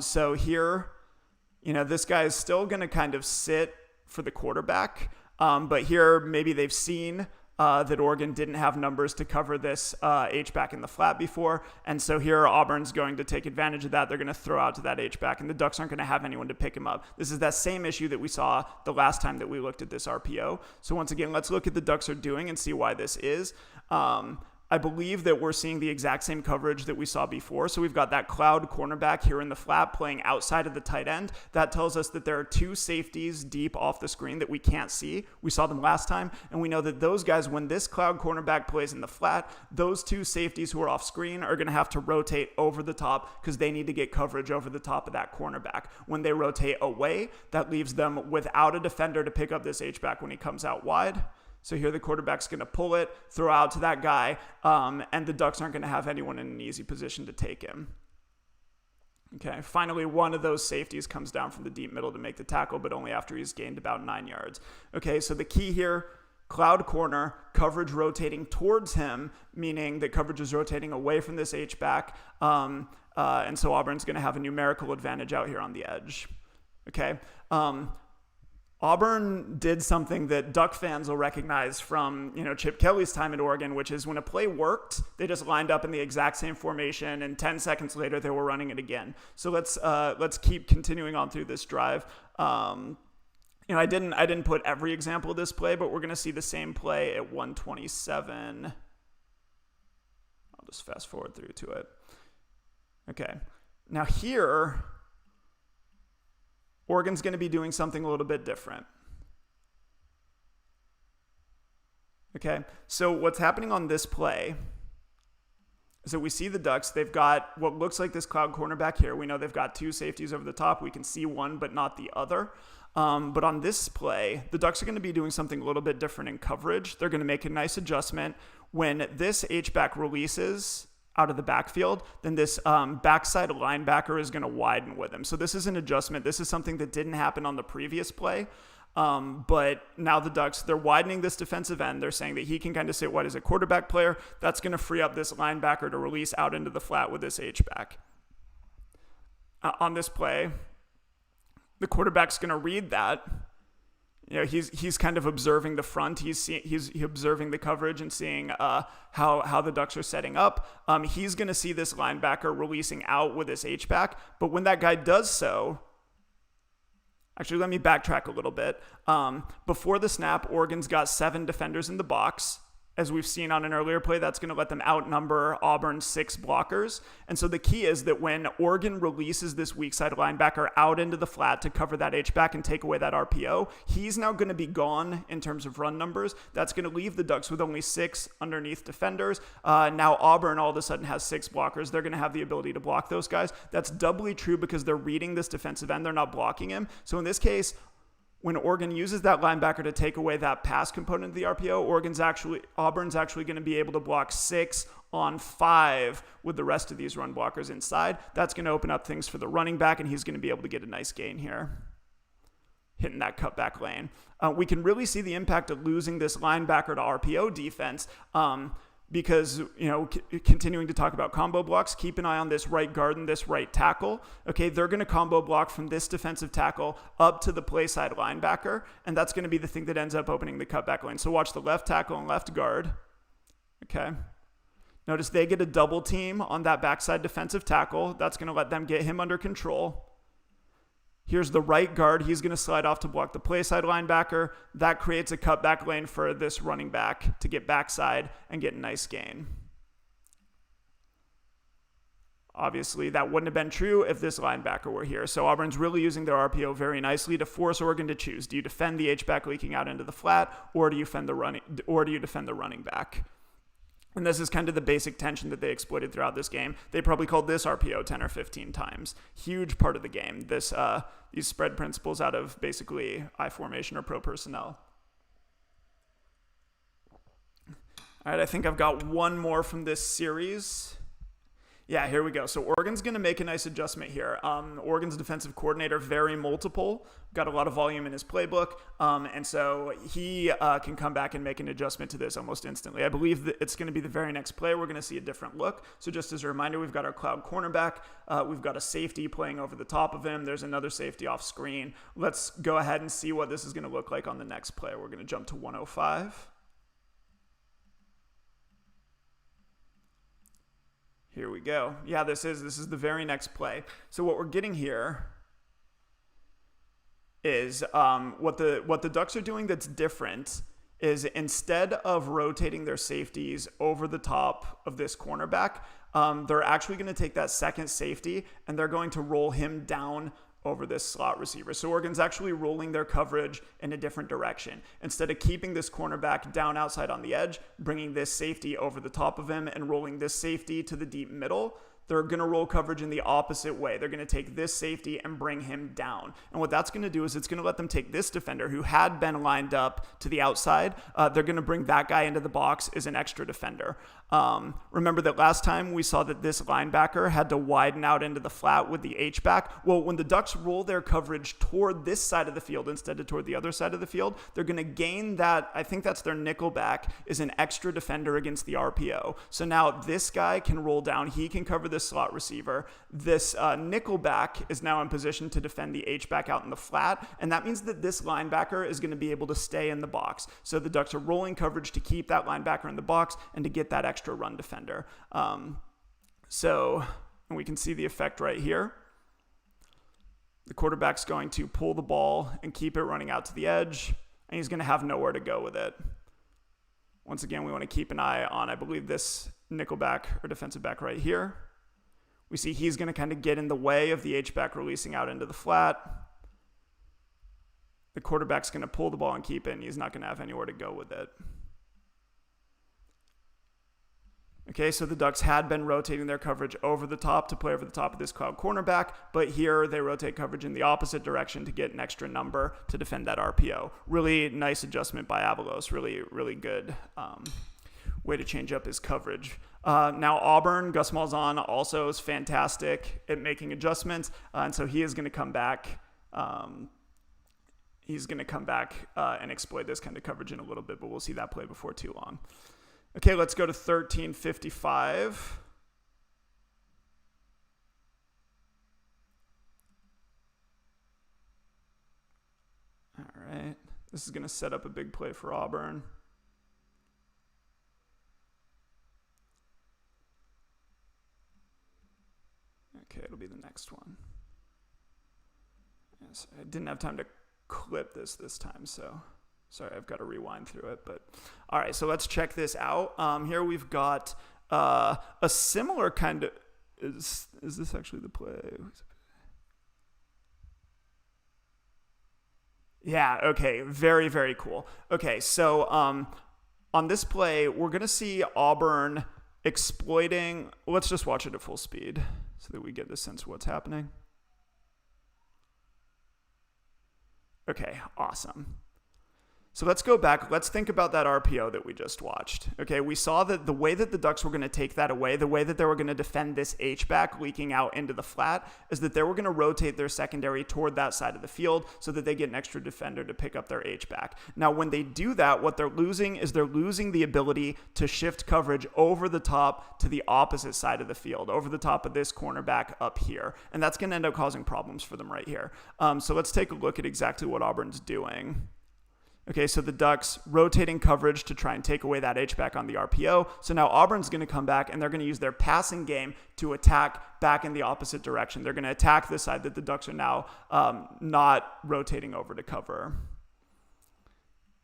So here, this guy is still going to kind of sit for the quarterback. But here, maybe they've seen that Oregon didn't have numbers to cover this H-back in the flat before. And so here, Auburn's going to take advantage of that. They're going to throw out to that H-back, and the Ducks aren't going to have anyone to pick him up. This is that same issue that we saw the last time that we looked at this RPO. So once again, let's look at the Ducks are doing and see why this is. I believe that we're seeing the exact same coverage that we saw before. So we've got that cloud cornerback here in the flat playing outside of the tight end. That tells us that there are two safeties deep off the screen that we can't see. We saw them last time, and we know that those guys, when this cloud cornerback plays in the flat, those two safeties who are off screen are going to have to rotate over the top because they need to get coverage over the top of that cornerback. When they rotate away, that leaves them without a defender to pick up this H-back when he comes out wide. So here the quarterback's going to pull it, throw out to that guy, and the Ducks aren't going to have anyone in an easy position to take him. Okay, finally, one of those safeties comes down from the deep middle to make the tackle, but only after he's gained about 9 yards. Okay, so the key here, cloud corner, coverage rotating towards him, meaning that coverage is rotating away from this H-back, and so Auburn's going to have a numerical advantage out here on the edge. Okay, Auburn did something that Duck fans will recognize from, Chip Kelly's time at Oregon, which is when a play worked, they just lined up in the exact same formation, and 10 seconds later they were running it again. So let's keep continuing on through this drive. I didn't put every example of this play, but we're going to see the same play at 127. I'll just fast forward through to it. Okay. Now here, Oregon's going to be doing something a little bit different. Okay. So what's happening on this play is that we see the Ducks. They've got what looks like this cloud cornerback here. We know they've got two safeties over the top. We can see one, but not the other. But on this play, the Ducks are going to be doing something a little bit different in coverage. They're going to make a nice adjustment. When this H-back releases out of the backfield, then this backside linebacker is going to widen with him. So this is an adjustment. This is something that didn't happen on the previous play. But now the Ducks, they're widening this defensive end. They're saying that he can kind of sit wide as a quarterback player. That's going to free up this linebacker to release out into the flat with this H-back. On this play, the quarterback's going to read that. You know, he's kind of observing the front. He's observing the coverage and seeing how the Ducks are setting up. He's going to see this linebacker releasing out with this H-back. But when that guy does so, actually, let me backtrack a little bit. Before the snap, Oregon's got 7 defenders in the box. As we've seen on an earlier play, that's going to let them outnumber Auburn's 6 blockers. And so the key is that when Oregon releases this weak side linebacker out into the flat to cover that H-back and take away that RPO, he's now going to be gone in terms of run numbers. That's going to leave the Ducks with only 6 underneath defenders. Now Auburn all of a sudden has 6 blockers. They're going to have the ability to block those guys. That's doubly true because they're reading this defensive end. They're not blocking him. So in this case, when Oregon uses that linebacker to take away that pass component of the RPO, Auburn's actually going to be able to block 6 on 5 with the rest of these run blockers inside. That's going to open up things for the running back, and he's going to be able to get a nice gain here, hitting that cutback lane. We can really see the impact of losing this linebacker to RPO defense. Because, you know, continuing to talk about combo blocks, keep an eye on this right guard and this right tackle. Okay, they're going to combo block from this defensive tackle up to the play side linebacker, and that's going to be the thing that ends up opening the cutback lane. So watch the left tackle and left guard. Okay. Notice they get a double team on that backside defensive tackle. That's going to let them get him under control. Here's the right guard. He's going to slide off to block the play side linebacker. That creates a cutback lane for this running back to get backside and get a nice gain. Obviously, that wouldn't have been true if this linebacker were here. So Auburn's really using their RPO very nicely to force Oregon to choose. Do you defend the H-back leaking out into the flat, or do you defend the running back? And this is kind of the basic tension that they exploited throughout this game. They probably called this RPO 10 or 15 times. Huge part of the game, these spread principles out of basically I formation or pro personnel. All right, I think I've got one more from this series. Yeah, here we go. So Oregon's going to make a nice adjustment here. Oregon's defensive coordinator, very multiple, got a lot of volume in his playbook, and so he can come back and make an adjustment to this almost instantly. I believe that it's going to be the very next play. We're going to see a different look. So just as a reminder, we've got our cloud cornerback. We've got a safety playing over the top of him. There's another safety off screen. Let's go ahead and see what this is going to look like on the next play. We're going to jump to 105. Here we go. Yeah, this is the very next play. So what we're getting here is what the Ducks are doing that's different is instead of rotating their safeties over the top of this cornerback, they're actually going to take that second safety and they're going to roll him down over this slot receiver. So Oregon's actually rolling their coverage in a different direction. Instead of keeping this cornerback down outside on the edge, bringing this safety over the top of him and rolling this safety to the deep middle, they're going to roll coverage in the opposite way. They're going to take this safety and bring him down. And what that's going to do is it's going to let them take this defender who had been lined up to the outside. They're going to bring that guy into the box as an extra defender. Remember that last time we saw that this linebacker had to widen out into the flat with the H-back. Well, when the Ducks roll their coverage toward this side of the field instead of toward the other side of the field, they're going to gain that, I think that's their nickel back, is an extra defender against the RPO. So now this guy can roll down. He can cover this slot receiver. This nickel back is now in position to defend the H-back out in the flat, and that means that this linebacker is going to be able to stay in the box. So the Ducks are rolling coverage to keep that linebacker in the box and to get that extra run defender. And we can see the effect right here. The quarterback's going to pull the ball and keep it running out to the edge, and he's going to have nowhere to go with it. Once again, we want to keep an eye on, I believe, this nickel back or defensive back right here. We see he's going to kind of get in the way of the H-back releasing out into the flat. The quarterback's going to pull the ball and keep it, and he's not going to have anywhere to go with it. Okay, so the Ducks had been rotating their coverage over the top to play over the top of this cloud cornerback, but here they rotate coverage in the opposite direction to get an extra number to defend that RPO. Really nice adjustment by Avalos. Really, really good way to change up his coverage. Now Auburn, Gus Malzahn also is fantastic at making adjustments, and so he is going to come back. He's going to come back and exploit this kind of coverage in a little bit, but we'll see that play before too long. Okay, let's go to 1355. All right. This is going to set up a big play for Auburn. Okay, it'll be the next one. Yes, I didn't have time to clip this time, so sorry, I've got to rewind through it. But all right, so let's check this out. Here we've got a similar kind of. Is this actually the play? Yeah. Okay. Very, very cool. Okay, so on this play, we're gonna see Auburn exploiting. Let's just watch it at full speed so that we get the sense of what's happening. Okay, awesome. So let's go back. Let's think about that RPO that we just watched. Okay, we saw that the way that the Ducks were going to take that away, the way that they were going to defend this H-back leaking out into the flat, is that they were going to rotate their secondary toward that side of the field so that they get an extra defender to pick up their H-back. Now, when they do that, what they're losing is they're losing the ability to shift coverage over the top to the opposite side of the field, over the top of this cornerback up here. And that's going to end up causing problems for them right here. So let's take a look at exactly what Auburn's doing. Okay, so the Ducks rotating coverage to try and take away that H-back on the RPO. So now Auburn's going to come back, and they're going to use their passing game to attack back in the opposite direction. They're going to attack the side that the Ducks are now not rotating over to cover.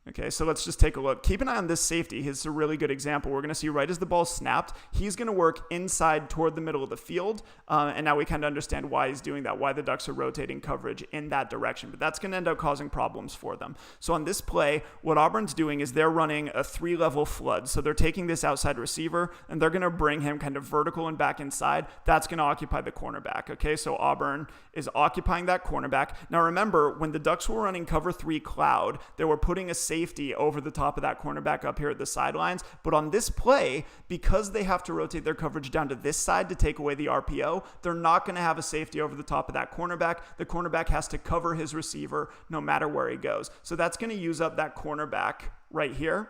Okay, so let's just take a look. Keep an eye on this safety. He's a really good example. We're going to see right as the ball snapped, he's going to work inside toward the middle of the field. And now we kind of understand why he's doing that, why the Ducks are rotating coverage in that direction. But that's going to end up causing problems for them. So on this play, what Auburn's doing is they're running a 3-level flood. So they're taking this outside receiver, and they're going to bring him kind of vertical and back inside. That's going to occupy the cornerback. Okay, so Auburn is occupying that cornerback. Now remember, when the Ducks were running cover 3 cloud, they were putting a safety over the top of that cornerback up here at the sidelines. But on this play, because they have to rotate their coverage down to this side to take away the RPO, they're not going to have a safety over the top of that cornerback. The cornerback has to cover his receiver no matter where he goes. So that's going to use up that cornerback right here.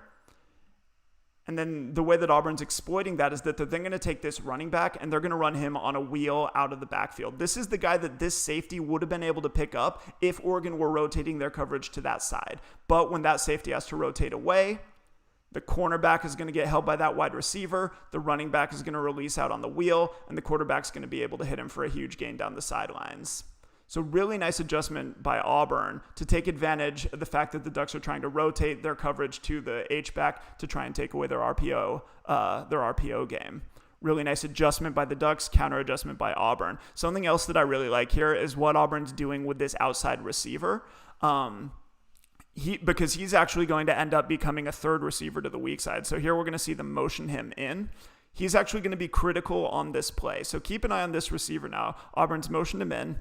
And then the way that Auburn's exploiting that is that they're then going to take this running back and they're going to run him on a wheel out of the backfield. This is the guy that this safety would have been able to pick up if Oregon were rotating their coverage to that side. But when that safety has to rotate away, the cornerback is going to get held by that wide receiver. The running back is going to release out on the wheel, and the quarterback's going to be able to hit him for a huge gain down the sidelines. So really nice adjustment by Auburn to take advantage of the fact that the Ducks are trying to rotate their coverage to the H-back to try and take away their RPO game. Really nice adjustment by the Ducks, counter adjustment by Auburn. Something else that I really like here is what Auburn's doing with this outside receiver. Because he's actually going to end up becoming a third receiver to the weak side. So here we're going to see them motion him in. He's actually going to be critical on this play. So keep an eye on this receiver now. Auburn's motioned him in.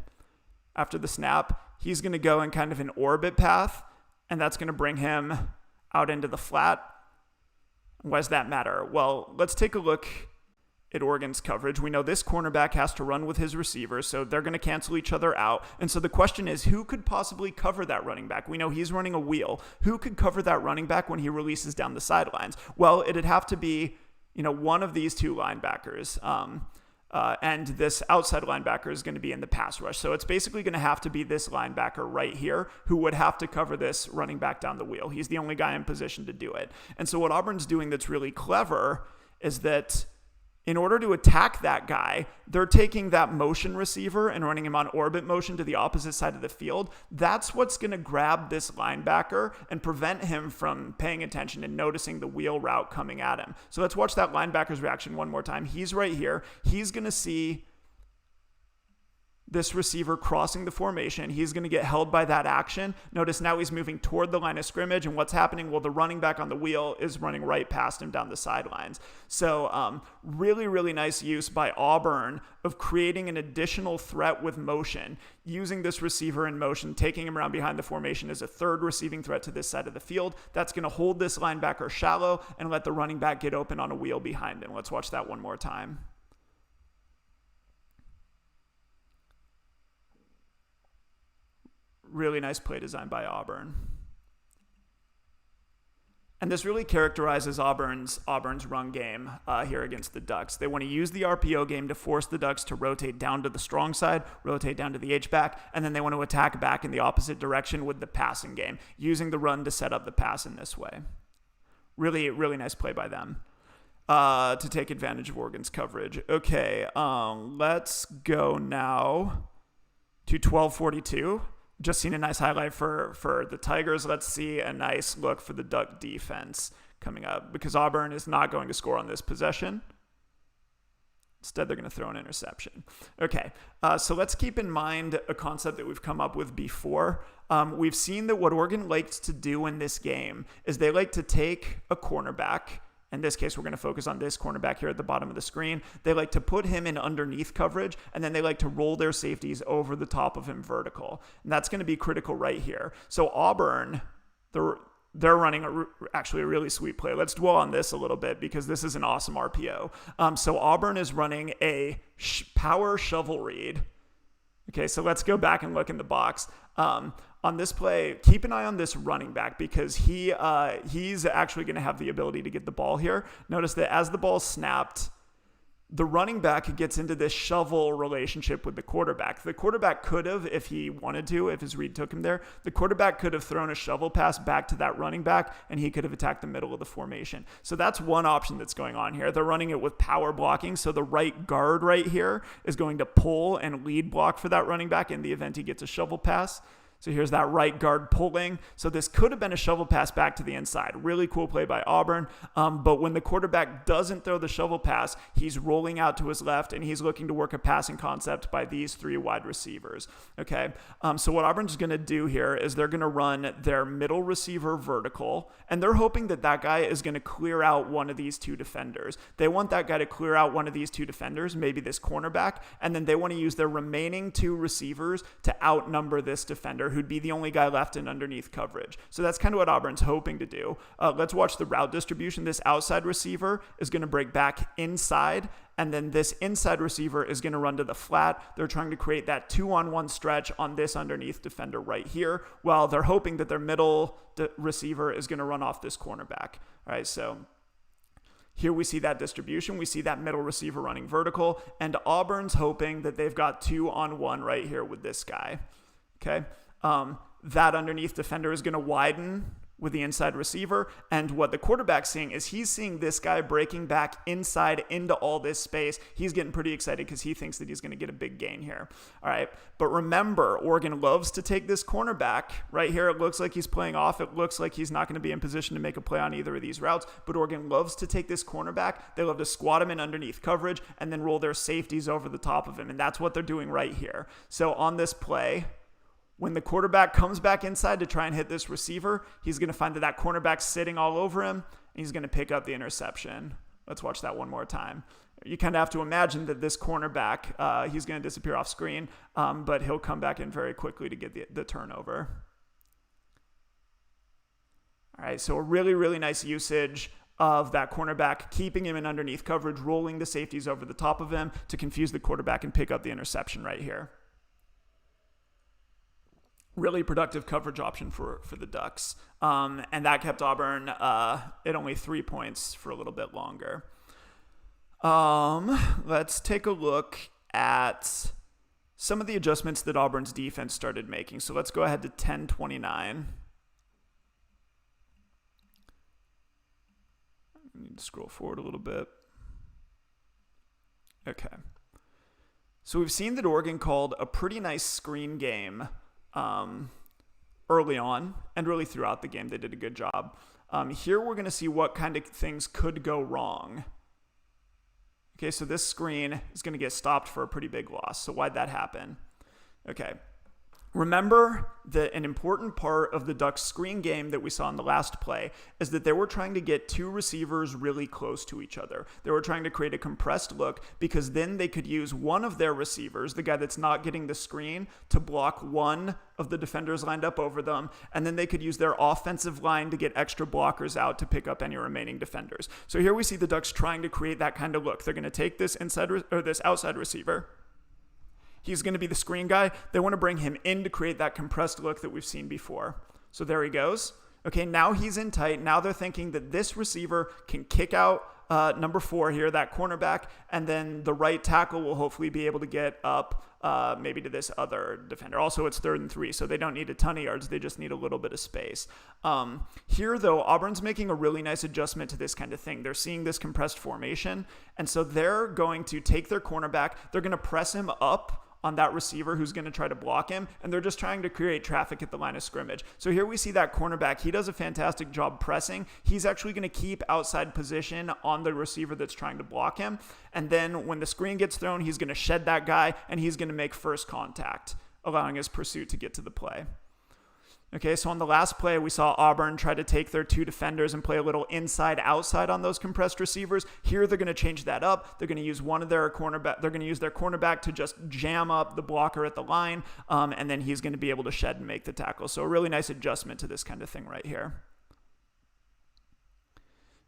After the snap, he's going to go in kind of an orbit path, and that's going to bring him out into the flat. Why does that matter? Well, let's take a look at Oregon's coverage. We know this cornerback has to run with his receivers, so they're going to cancel each other out. And so the question is, who could possibly cover that running back? We know he's running a wheel. Who could cover that running back when he releases down the sidelines? Well, it'd have to be, one of these two linebackers. And this outside linebacker is going to be in the pass rush. So it's basically going to have to be this linebacker right here who would have to cover this running back down the wheel. He's the only guy in position to do it. And so what Auburn's doing that's really clever is that in order to attack that guy, they're taking that motion receiver and running him on orbit motion to the opposite side of the field. That's what's going to grab this linebacker and prevent him from paying attention and noticing the wheel route coming at him. So let's watch that linebacker's reaction one more time. He's right here. He's going to see this receiver crossing the formation. He's going to get held by that action. Notice now he's moving toward the line of scrimmage, and what's happening? Well, the running back on the wheel is running right past him down the sidelines. So really, really nice use by Auburn of creating an additional threat with motion, using this receiver in motion, taking him around behind the formation as a third receiving threat to this side of the field. That's going to hold this linebacker shallow and let the running back get open on a wheel behind him. Let's watch that one more time. Really nice play design by Auburn. And this really characterizes Auburn's run game here against the Ducks. They want to use the RPO game to force the Ducks to rotate down to the strong side, rotate down to the H-back, and then they want to attack back in the opposite direction with the passing game, using the run to set up the pass in this way. Really, really nice play by them to take advantage of Oregon's coverage. Okay, let's go now to 12:42. Just seen a nice highlight for the Tigers. Let's see a nice look for the Duck defense coming up, because Auburn is not going to score on this possession. Instead, they're going to throw an interception. Okay, so let's keep in mind a concept that we've come up with before. We've seen that what Oregon likes to do in this game is they like to take a cornerback. In this case, we're going to focus on this cornerback here at the bottom of the screen. They like to put him in underneath coverage, and then they like to roll their safeties over the top of him vertical. And that's going to be critical right here. So Auburn, they're running actually a really sweet play. Let's dwell on this a little bit because this is an awesome RPO. So Auburn is running a power shovel read. Okay, so let's go back and look in the box. On this play, keep an eye on this running back because he's actually going to have the ability to get the ball here. Notice that as the ball snapped, the running back gets into this shovel relationship with the quarterback. The quarterback could have, if he wanted to, if his read took him there, the quarterback could have thrown a shovel pass back to that running back, and he could have attacked the middle of the formation. So that's one option that's going on here. They're running it with power blocking, so the right guard right here is going to pull and lead block for that running back in the event he gets a shovel pass. So here's that right guard pulling. So this could have been a shovel pass back to the inside. Really cool play by Auburn. But when the quarterback doesn't throw the shovel pass, he's rolling out to his left, and he's looking to work a passing concept by these three wide receivers. Okay. So what Auburn's going to do here is they're going to run their middle receiver vertical, and they're hoping that that guy is going to clear out one of these two defenders. They want that guy to clear out one of these two defenders, maybe this cornerback, and then they want to use their remaining two receivers to outnumber this defender, who'd be the only guy left in underneath coverage. So that's kind of what Auburn's hoping to do. Let's watch the route distribution. This outside receiver is going to break back inside, and then this inside receiver is going to run to the flat. They're trying to create that 2-on-1 stretch on this underneath defender right here, while they're hoping that their middle receiver is going to run off this cornerback. All right, so here we see that distribution. We see that middle receiver running vertical, and Auburn's hoping that they've got 2-on-1 right here with this guy. Okay. That underneath defender is going to widen with the inside receiver. And what the quarterback's seeing is he's seeing this guy breaking back inside into all this space. He's getting pretty excited because he thinks that he's going to get a big gain here. All right. But remember, Oregon loves to take this cornerback right here. It looks like he's playing off. It looks like he's not going to be in position to make a play on either of these routes. But Oregon loves to take this cornerback. They love to squat him in underneath coverage and then roll their safeties over the top of him. And that's what they're doing right here. So on this play, when the quarterback comes back inside to try and hit this receiver, he's going to find that that cornerback's sitting all over him, and he's going to pick up the interception. Let's watch that one more time. You kind of have to imagine that this cornerback, he's going to disappear off screen, but he'll come back in very quickly to get the turnover. All right, so a really, really nice usage of that cornerback, keeping him in underneath coverage, rolling the safeties over the top of him to confuse the quarterback and pick up the interception right here. Really productive coverage option for the Ducks. And that kept Auburn at only 3 points for a little bit longer. Let's take a look at some of the adjustments that Auburn's defense started making. So let's go ahead to 10:29. I need to scroll forward a little bit. Okay. So we've seen that Oregon called a pretty nice screen game early on, and really throughout the game they did a good job. Here we're going to see what kind of things could go wrong. Okay, so this screen is going to get stopped for a pretty big loss. So why'd that happen? Okay. Remember that an important part of the Ducks screen game that we saw in the last play is that they were trying to get two receivers really close to each other. They were trying to create a compressed look because then they could use one of their receivers, the guy that's not getting the screen, to block one of the defenders lined up over them, and then they could use their offensive line to get extra blockers out to pick up any remaining defenders. So here we see the Ducks trying to create that kind of look. They're going to take this this outside receiver. He's going to be the screen guy. They want to bring him in to create that compressed look that we've seen before. So there he goes. Okay, now he's in tight. Now they're thinking that this receiver can kick out number 4 here, that cornerback, and then the right tackle will hopefully be able to get up maybe to this other defender. Also, it's 3rd and 3, so they don't need a ton of yards. They just need a little bit of space. Here, though, Auburn's making a really nice adjustment to this kind of thing. They're seeing this compressed formation, and so they're going to take their cornerback. They're going to press him up on that receiver who's going to try to block him, and they're just trying to create traffic at the line of scrimmage. So here we see that cornerback. He does a fantastic job pressing. He's actually going to keep outside position on the receiver that's trying to block him, and then when the screen gets thrown, he's going to shed that guy, and he's going to make first contact, allowing his pursuit to get to the play. Okay, so on the last play, we saw Auburn try to take their 2 defenders and play a little inside-outside on those compressed receivers. Here, they're going to change that up. They're going to use one of their cornerback. They're going to use their cornerback to just jam up the blocker at the line, and then he's going to be able to shed and make the tackle. So a really nice adjustment to this kind of thing right here.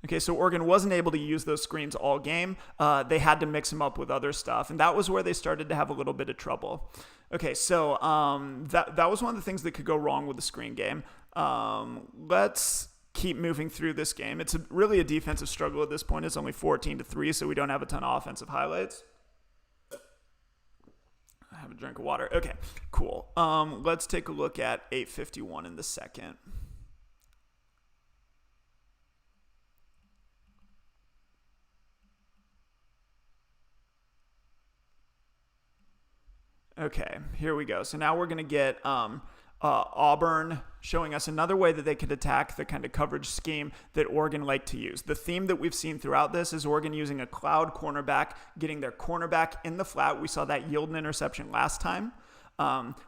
Okay, so Oregon wasn't able to use those screens all game. They had to mix them up with other stuff, and that was where they started to have a little bit of trouble. Okay, so that was one of the things that could go wrong with the screen game. Let's keep moving through this game. It's really a defensive struggle at this point. It's only 14-3, so we don't have a ton of offensive highlights. I have a drink of water. Okay, cool. Let's take a look at 8:51 in the second. Okay, here we go. So now we're going to get Auburn showing us another way that they could attack the kind of coverage scheme that Oregon liked to use. The theme that we've seen throughout this is Oregon using a cloud cornerback, getting their cornerback in the flat. We saw that yield an interception last time.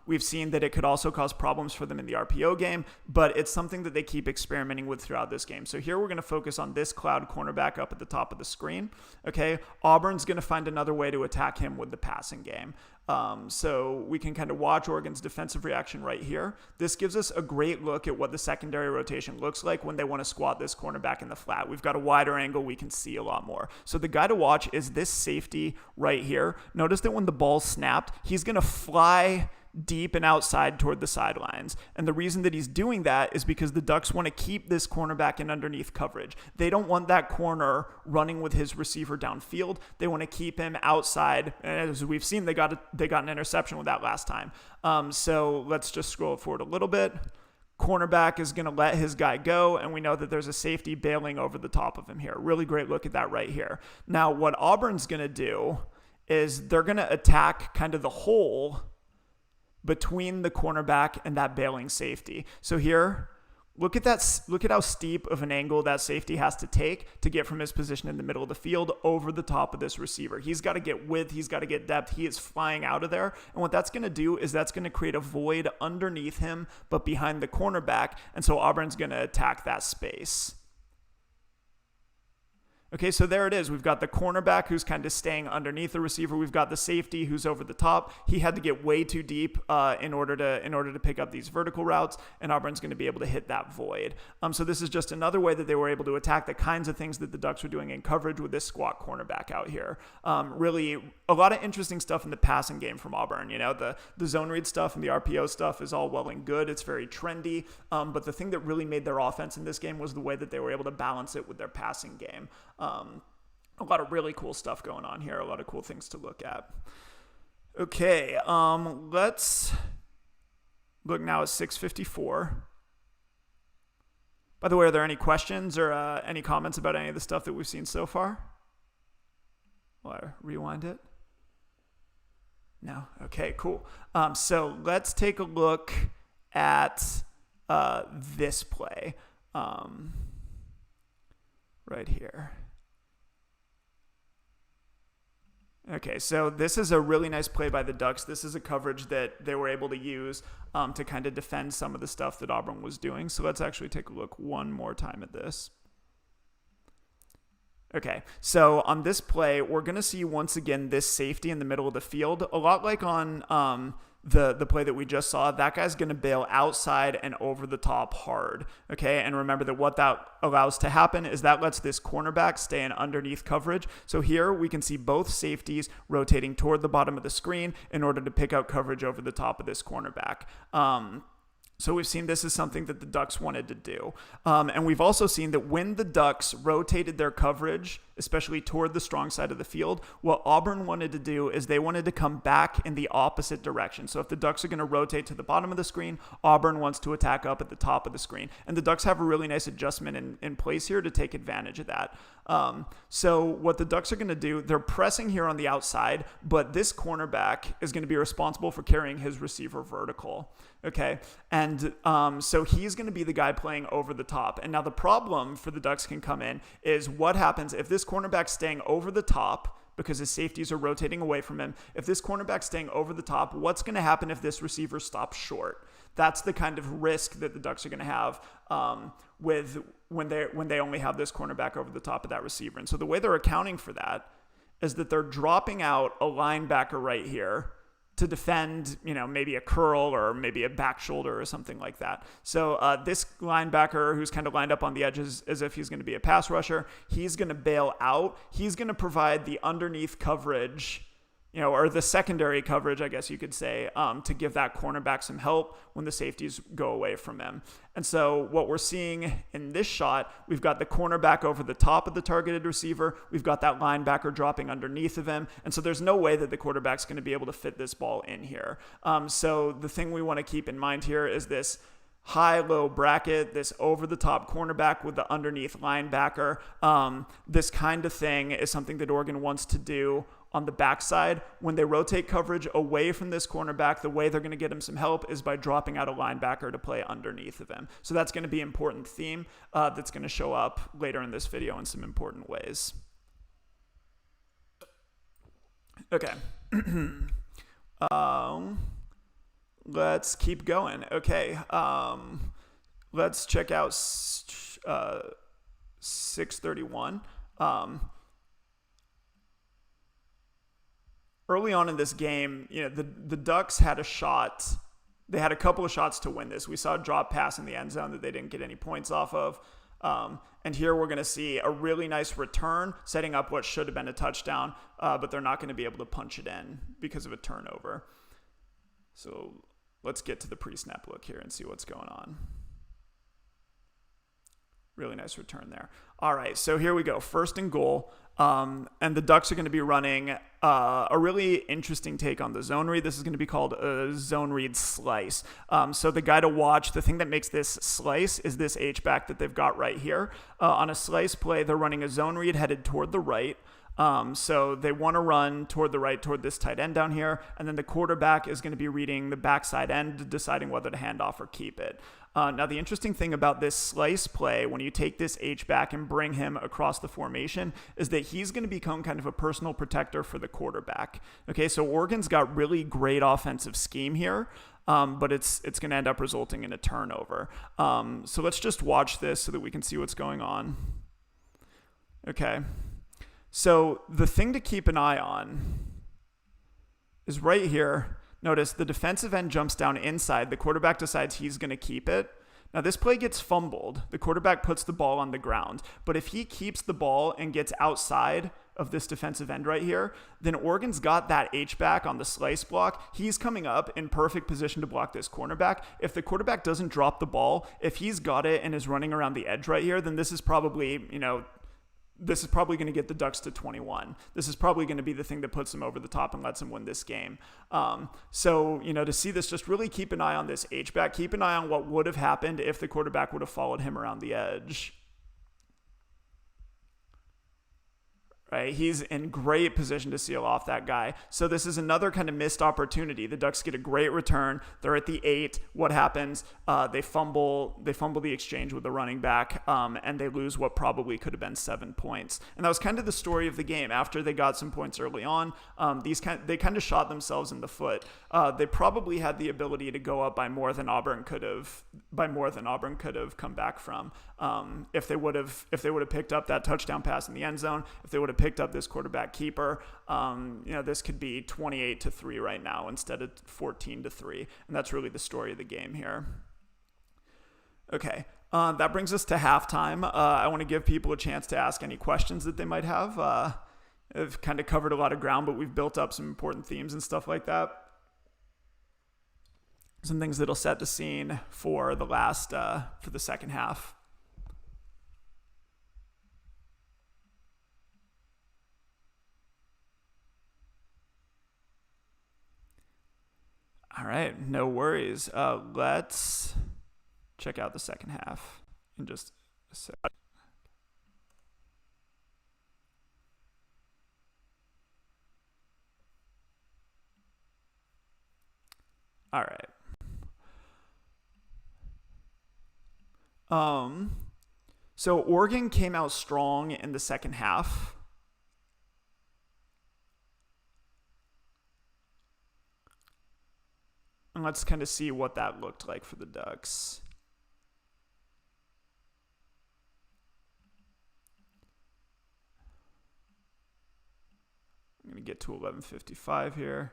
We've seen that it could also cause problems for them in the RPO game, but it's something that they keep experimenting with throughout this game. So here we're going to focus on this cloud cornerback up at the top of the screen. Okay, Auburn's going to find another way to attack him with the passing game. So we can kind of watch Oregon's defensive reaction right here. This gives us a great look at what the secondary rotation looks like when they want to squat this cornerback in the flat. We've got a wider angle. We can see a lot more. So the guy to watch is this safety right here. Notice that when the ball's snapped, he's going to fly deep and outside toward the sidelines. And the reason that he's doing that is because the Ducks want to keep this cornerback in underneath coverage. They don't want that corner running with his receiver downfield. They want to keep him outside. And as we've seen, they got an interception with that last time. So let's just scroll forward a little bit. Cornerback is going to let his guy go, and we know that there's a safety bailing over the top of him here. Really great look at that right here. Now, what Auburn's going to do is they're going to attack kind of the hole between the cornerback and that bailing safety. So here, look at that. Look at how steep of an angle that safety has to take to get from his position in the middle of the field over the top of this receiver. He's got to get width. He's got to get depth. He is flying out of there. And what that's going to do is that's going to create a void underneath him, but behind the cornerback. And so Auburn's going to attack that space. Okay, so there it is. We've got the cornerback who's kind of staying underneath the receiver. We've got the safety who's over the top. He had to get way too deep in order to pick up these vertical routes, and Auburn's going to be able to hit that void. So this is just another way that they were able to attack the kinds of things that the Ducks were doing in coverage with this squat cornerback out here. Really, a lot of interesting stuff in the passing game from Auburn. You know, the zone read stuff and the RPO stuff is all well and good. It's very trendy, but the thing that really made their offense in this game was the way that they were able to balance it with their passing game. A lot of really cool stuff going on here. A lot of cool things to look at. Okay, let's look now at 6:54. By the way, are there any questions or any comments about any of the stuff that we've seen so far? Will I rewind it? No? Okay, cool. So let's take a look at this play right here. Okay, so this is a really nice play by the Ducks. This is a coverage that they were able to use to kind of defend some of the stuff that Auburn was doing. So let's actually take a look one more time at this. Okay, so on this play, we're going to see once again this safety in the middle of the field. A lot like on the play that we just saw, that guy's going to bail outside and over the top hard. Okay, and remember that what that allows to happen is that lets this cornerback stay in underneath coverage. So here we can see both safeties rotating toward the bottom of the screen in order to pick out coverage over the top of this cornerback. So we've seen this is something that the Ducks wanted to do. And we've also seen that when the Ducks rotated their coverage, especially toward the strong side of the field, what Auburn wanted to do is they wanted to come back in the opposite direction. So if the Ducks are going to rotate to the bottom of the screen, Auburn wants to attack up at the top of the screen. And the Ducks have a really nice adjustment in place here to take advantage of that. So what the Ducks are going to do, they're pressing here on the outside, but this cornerback is going to be responsible for carrying his receiver vertical. Okay, and so he's going to be the guy playing over the top. And now the problem for the Ducks can come in is what happens if this cornerback's staying over the top because his safeties are rotating away from him. If this cornerback's staying over the top, what's going to happen if this receiver stops short? That's the kind of risk that the Ducks are going to have with when they only have this cornerback over the top of that receiver. And so the way they're accounting for that is that they're dropping out a linebacker right here to defend, maybe a curl or maybe a back shoulder or something like that. So this linebacker who's kind of lined up on the edges as if he's going to be a pass rusher, he's going to bail out. He's going to provide the underneath coverage, or the secondary coverage, I guess you could say, to give that cornerback some help when the safeties go away from him. And so what we're seeing in this shot, we've got the cornerback over the top of the targeted receiver. We've got that linebacker dropping underneath of him. And so there's no way that the quarterback's going to be able to fit this ball in here. So the thing we want to keep in mind here is this high-low bracket, this over-the-top cornerback with the underneath linebacker. This kind of thing is something that Oregon wants to do on the backside. When they rotate coverage away from this cornerback, the way they're going to get him some help is by dropping out a linebacker to play underneath of him. So that's going to be an important theme that's going to show up later in this video in some important ways. Okay. Let's keep going. Okay. Let's check out 631. Early on in this game, the Ducks had a shot. They had a couple of shots to win this. We saw a drop pass in the end zone that they didn't get any points off of. And here we're going to see a really nice return, setting up what should have been a touchdown, but they're not going to be able to punch it in because of a turnover. So let's get to the pre-snap look here and see what's going on. Really nice return there. All right, so here we go. 1st and goal. And the Ducks are going to be running a really interesting take on the zone read. This is going to be called a zone read slice. So the guy to watch, the thing that makes this slice is this H-back that they've got right here. On a slice play, they're running a zone read headed toward the right. So they want to run toward the right, toward this tight end down here. And then the quarterback is going to be reading the backside end, deciding whether to hand off or keep it. Now, the interesting thing about this slice play, when you take this H-back and bring him across the formation, is that he's going to become kind of a personal protector for the quarterback. Okay, so Oregon's got really great offensive scheme here, but it's going to end up resulting in a turnover. So let's just watch this so that we can see what's going on. Okay. So the thing to keep an eye on is right here. Notice the defensive end jumps down inside. The quarterback decides he's going to keep it. Now this play gets fumbled. The quarterback puts the ball on the ground. But if he keeps the ball and gets outside of this defensive end right here, then Oregon's got that H-back on the slice block. He's coming up in perfect position to block this cornerback. If the quarterback doesn't drop the ball, if he's got it and is running around the edge right here, then this is probably, this is probably going to get the Ducks to 21. This is probably going to be the thing that puts them over the top and lets them win this game. So, to see this, just really keep an eye on this H-back. Keep an eye on what would have happened if the quarterback would have followed him around the edge. right? He's in great position to seal off that guy. So this is another kind of missed opportunity. The Ducks get a great return. They're at the 8. What happens? They fumble the exchange with the running back, and they lose what probably could have been 7 points. And that was kind of the story of the game. After they got some points early on, they kind of shot themselves in the foot. They probably had the ability to go up by more than Auburn could have come back from. If they would have picked up that touchdown pass in the end zone, if they would have picked up this quarterback keeper, this could be 28-3 right now instead of 14-3, and that's really the story of the game here. Okay, that brings us to halftime. I want to give people a chance to ask any questions that they might have. I've kind of covered a lot of ground, but we've built up some important themes and stuff like that. Some things that'll set the scene for the second half. All right, no worries. Let's check out the second half in just a sec. All right. So Oregon came out strong in the second half. And let's kind of see what that looked like for the Ducks. I'm going to get to 11:55 here.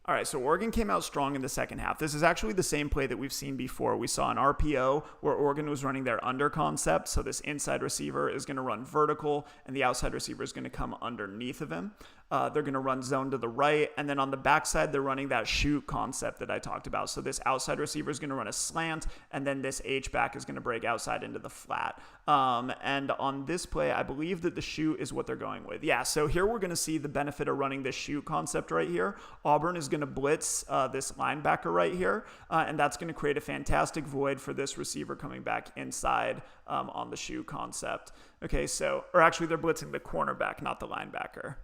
All right, so Oregon came out strong in the second half. This is actually the same play that we've seen before. We saw an RPO where Oregon was running their under concept. So this inside receiver is going to run vertical, and the outside receiver is going to come underneath of him. They're going to run zone to the right, and then on the backside, they're running that shoot concept that I talked about. So this outside receiver is going to run a slant, and then this H-back is going to break outside into the flat. And on this play, I believe that the shoot is what they're going with. Yeah, so here we're going to see the benefit of running this shoot concept right here. Auburn is going to blitz this linebacker right here, and that's going to create a fantastic void for this receiver coming back inside on the shoot concept. Okay, or actually they're blitzing the cornerback, not the linebacker.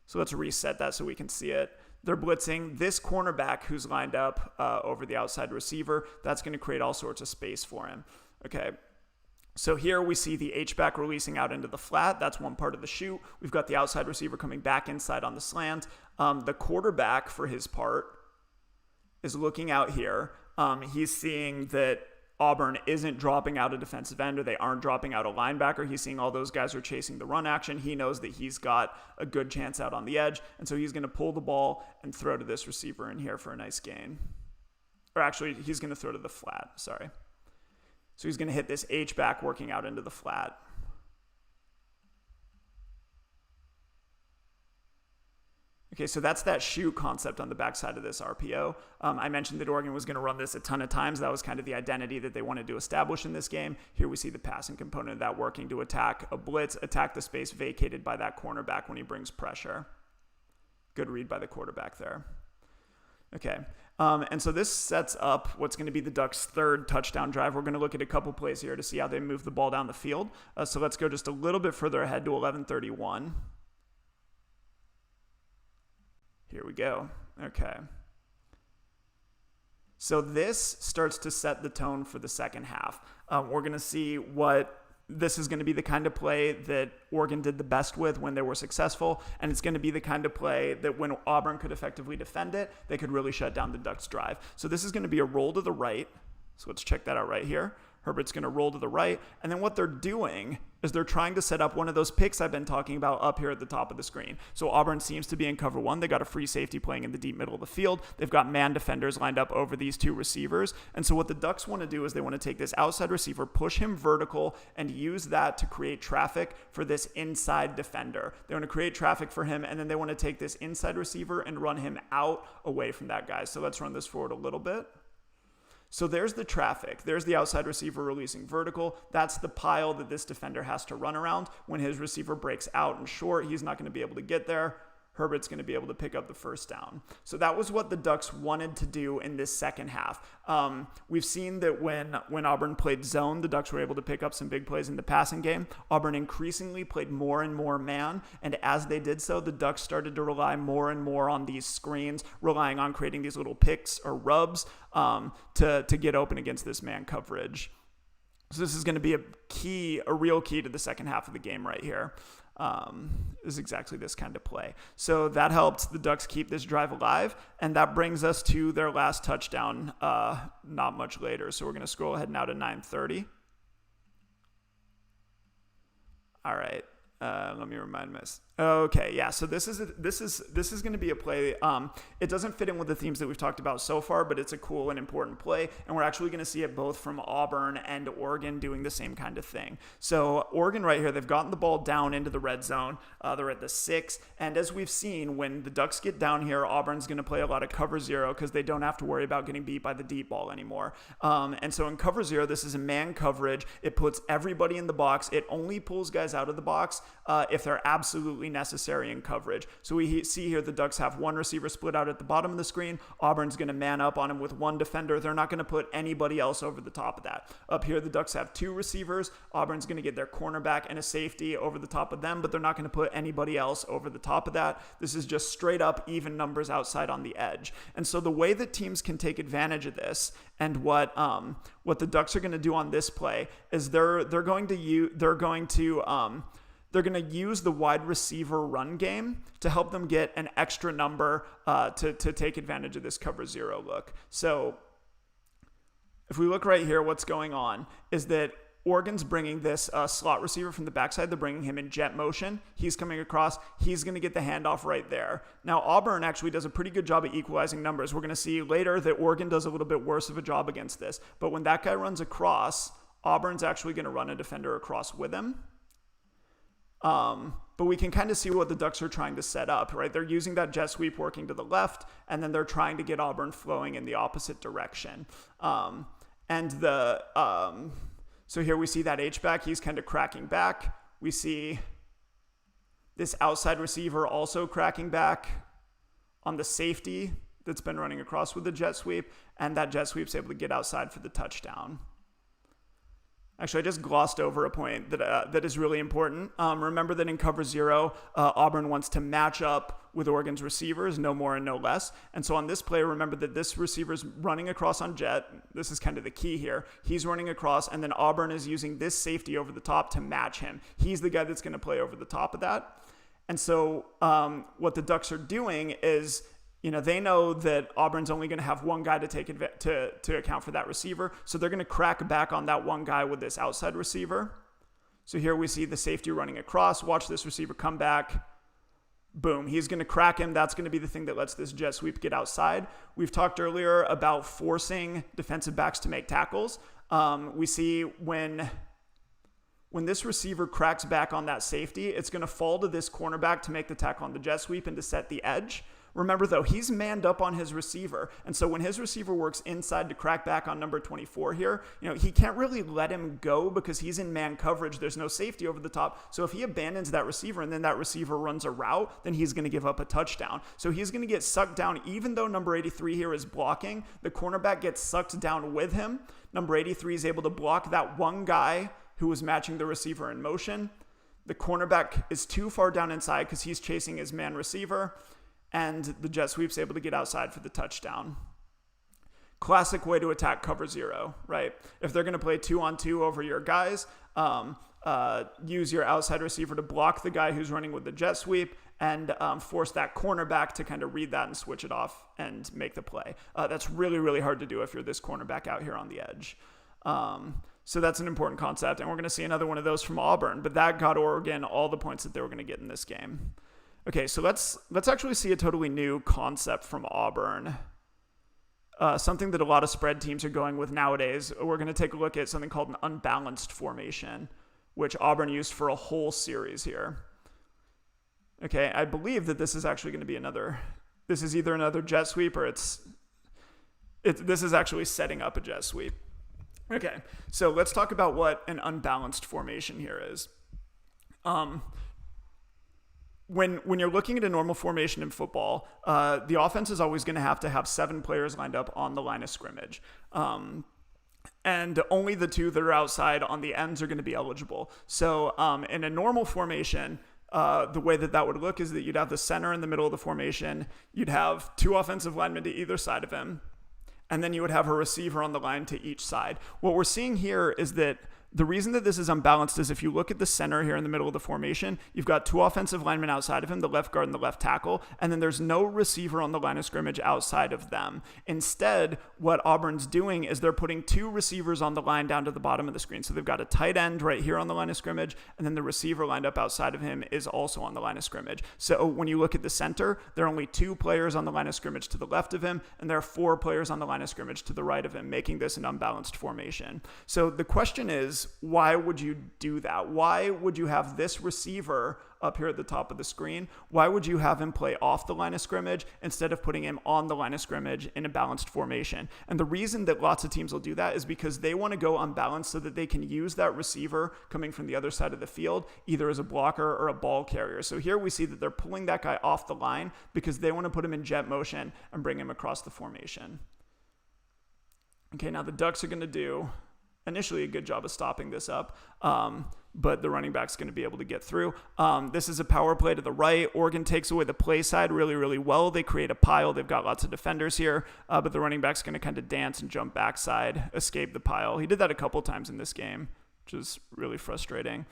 So let's reset that so we can see it. They're blitzing this cornerback who's lined up over the outside receiver. That's going to create all sorts of space for him. Okay. So here we see the H-back releasing out into the flat. That's one part of the shoot. We've got the outside receiver coming back inside on the slant. The quarterback, for his part, is looking out here. He's seeing that Auburn isn't dropping out a defensive end, or they aren't dropping out a linebacker. He's seeing all those guys are chasing the run action. He knows that he's got a good chance out on the edge, and so he's going to pull the ball and throw to this receiver in here for a nice gain. Or actually, he's going to throw to the flat, sorry. So he's going to hit this H-back working out into the flat. Okay, so that's that shoot concept on the backside of this RPO. I mentioned that Oregon was going to run this a ton of times. That was kind of the identity that they wanted to establish in this game. Here we see the passing component of that working to attack a blitz, attack the space vacated by that cornerback when he brings pressure. Good read by the quarterback there. Okay, and so this sets up what's going to be the Ducks' third touchdown drive. We're going to look at a couple plays here to see how they move the ball down the field. So let's go just a little bit further ahead to 11:31. Here we go. Okay. So this starts to set the tone for the second half. We're going to see what this is going to be the kind of play that Oregon did the best with when they were successful, and it's going to be the kind of play that when Auburn could effectively defend it, they could really shut down the Ducks' drive. So this is going to be a roll to the right. So let's check that out right here. Herbert's going to roll to the right. And then what they're doing is they're trying to set up one of those picks I've been talking about up here at the top of the screen. So Auburn seems to be in cover one. They got a free safety playing in the deep middle of the field. They've got man defenders lined up over these two receivers. And so what the Ducks want to do is they want to take this outside receiver, push him vertical, and use that to create traffic for this inside defender. They want to create traffic for him, and then they want to take this inside receiver and run him out away from that guy. So let's run this forward a little bit. So there's the traffic. There's the outside receiver releasing vertical. That's the pile that this defender has to run around. When his receiver breaks out and short, he's not going to be able to get there. Herbert's going to be able to pick up the first down. So that was what the Ducks wanted to do in this second half. We've seen that when Auburn played zone, the Ducks were able to pick up some big plays in the passing game. Auburn increasingly played more and more man, and as they did so, the Ducks started to rely more and more on these screens, relying on creating these little picks or rubs to get open against this man coverage. So this is going to be a real key to the second half of the game right here. Is exactly this kind of play. So that helped the Ducks keep this drive alive, and that brings us to their last touchdown not much later. So we're going to scroll ahead now to 9:30. All right. Let me remind myself. Okay, yeah. So this is going to be a play. It doesn't fit in with the themes that we've talked about so far, but it's a cool and important play, and we're actually going to see it both from Auburn and Oregon doing the same kind of thing. So Oregon right here, they've gotten the ball down into the red zone. They're at the 6, and as we've seen, when the Ducks get down here, Auburn's going to play a lot of cover 0 because they don't have to worry about getting beat by the deep ball anymore. And so in cover 0, this is a man coverage. It puts everybody in the box. It only pulls guys out of the box if they're absolutely necessary in coverage. So we see here the Ducks have one receiver split out at the bottom of the screen. Auburn's going to man up on him with one defender. They're not going to put anybody else over the top of that. Up here, the Ducks have 2 receivers. Auburn's going to get their cornerback and a safety over the top of them, but they're not going to put anybody else over the top of that. This is just straight up even numbers outside on the edge. And so the way that teams can take advantage of this, and what the Ducks are going to do on this play is they're going to use the wide receiver run game to help them get an extra number to take advantage of this cover 0 look. So if we look right here, what's going on is that Oregon's bringing this slot receiver from the backside. They're bringing him in jet motion. He's coming across. He's going to get the handoff right there. Now, Auburn actually does a pretty good job at equalizing numbers. We're going to see later that Oregon does a little bit worse of a job against this. But when that guy runs across, Auburn's actually going to run a defender across with him. But we can kind of see what the Ducks are trying to set up, right? They're using that jet sweep working to the left, and then they're trying to get Auburn flowing in the opposite direction. So here we see that H-back. He's kind of cracking back. We see this outside receiver also cracking back on the safety that's been running across with the jet sweep, and that jet sweep's able to get outside for the touchdown. Actually, I just glossed over a point that is really important. Remember that in cover 0, Auburn wants to match up with Oregon's receivers, no more and no less. And so on this play, remember that this receiver's running across on jet. This is kind of the key here. He's running across, and then Auburn is using this safety over the top to match him. He's the guy that's going to play over the top of that. And so what the Ducks are doing is, they know that Auburn's only going to have one guy to take to account for that receiver. So they're going to crack back on that one guy with this outside receiver. So here we see the safety running across. Watch this receiver come back. Boom. He's going to crack him. That's going to be the thing that lets this jet sweep get outside. We've talked earlier about forcing defensive backs to make tackles. We see when this receiver cracks back on that safety, it's going to fall to this cornerback to make the tackle on the jet sweep and to set the edge. Remember, though, he's manned up on his receiver. And so when his receiver works inside to crack back on number 24 here, he can't really let him go because he's in man coverage. There's no safety over the top. So if he abandons that receiver and then that receiver runs a route, then he's going to give up a touchdown. So he's going to get sucked down. Even though number 83 here is blocking, the cornerback gets sucked down with him. Number 83 is able to block that one guy who was matching the receiver in motion. The cornerback is too far down inside because he's chasing his man receiver. And the jet sweep's able to get outside for the touchdown. Classic way to attack cover 0, right? If they're going to play 2-on-2 over your guys, use your outside receiver to block the guy who's running with the jet sweep and force that cornerback to kind of read that and switch it off and make the play. That's really, really hard to do if you're this cornerback out here on the edge. So that's an important concept, and we're going to see another one of those from Auburn, but that got Oregon all the points that they were going to get in this game. Okay, so let's actually see a totally new concept from Auburn. Something that a lot of spread teams are going with nowadays. We're going to take a look at something called an unbalanced formation, which Auburn used for a whole series here. Okay, I believe that this is actually going to be this is either another jet sweep or this is actually setting up a jet sweep. Okay, so let's talk about what an unbalanced formation here is. when you're looking at a normal formation in football, the offense is always going to have 7 players lined up on the line of scrimmage. And only the 2 that are outside on the ends are going to be eligible. So in a normal formation, the way that would look is that you'd have the center in the middle of the formation. You'd have 2 offensive linemen to either side of him. And then you would have a receiver on the line to each side. What we're seeing here is that the reason that this is unbalanced is if you look at the center here in the middle of the formation, you've got 2 offensive linemen outside of him, the left guard and the left tackle, and then there's no receiver on the line of scrimmage outside of them. Instead, what Auburn's doing is they're putting 2 receivers on the line down to the bottom of the screen. So they've got a tight end right here on the line of scrimmage, and then the receiver lined up outside of him is also on the line of scrimmage. So when you look at the center, there are only 2 players on the line of scrimmage to the left of him, and there are 4 players on the line of scrimmage to the right of him, making this an unbalanced formation. So the question is, why would you do that? Why would you have this receiver up here at the top of the screen? Why would you have him play off the line of scrimmage instead of putting him on the line of scrimmage in a balanced formation? And the reason that lots of teams will do that is because they want to go unbalanced so that they can use that receiver coming from the other side of the field, either as a blocker or a ball carrier. So here we see that they're pulling that guy off the line because they want to put him in jet motion and bring him across the formation. Okay, now the Ducks are going to do initially a good job of stopping this up, but the running back's going to be able to get through. This is a power play to the right. Oregon takes away the play side really, really well. They create a pile. They've got lots of defenders here, but the running back's going to kind of dance and jump backside, escape the pile. He did that a couple times in this game, which is really frustrating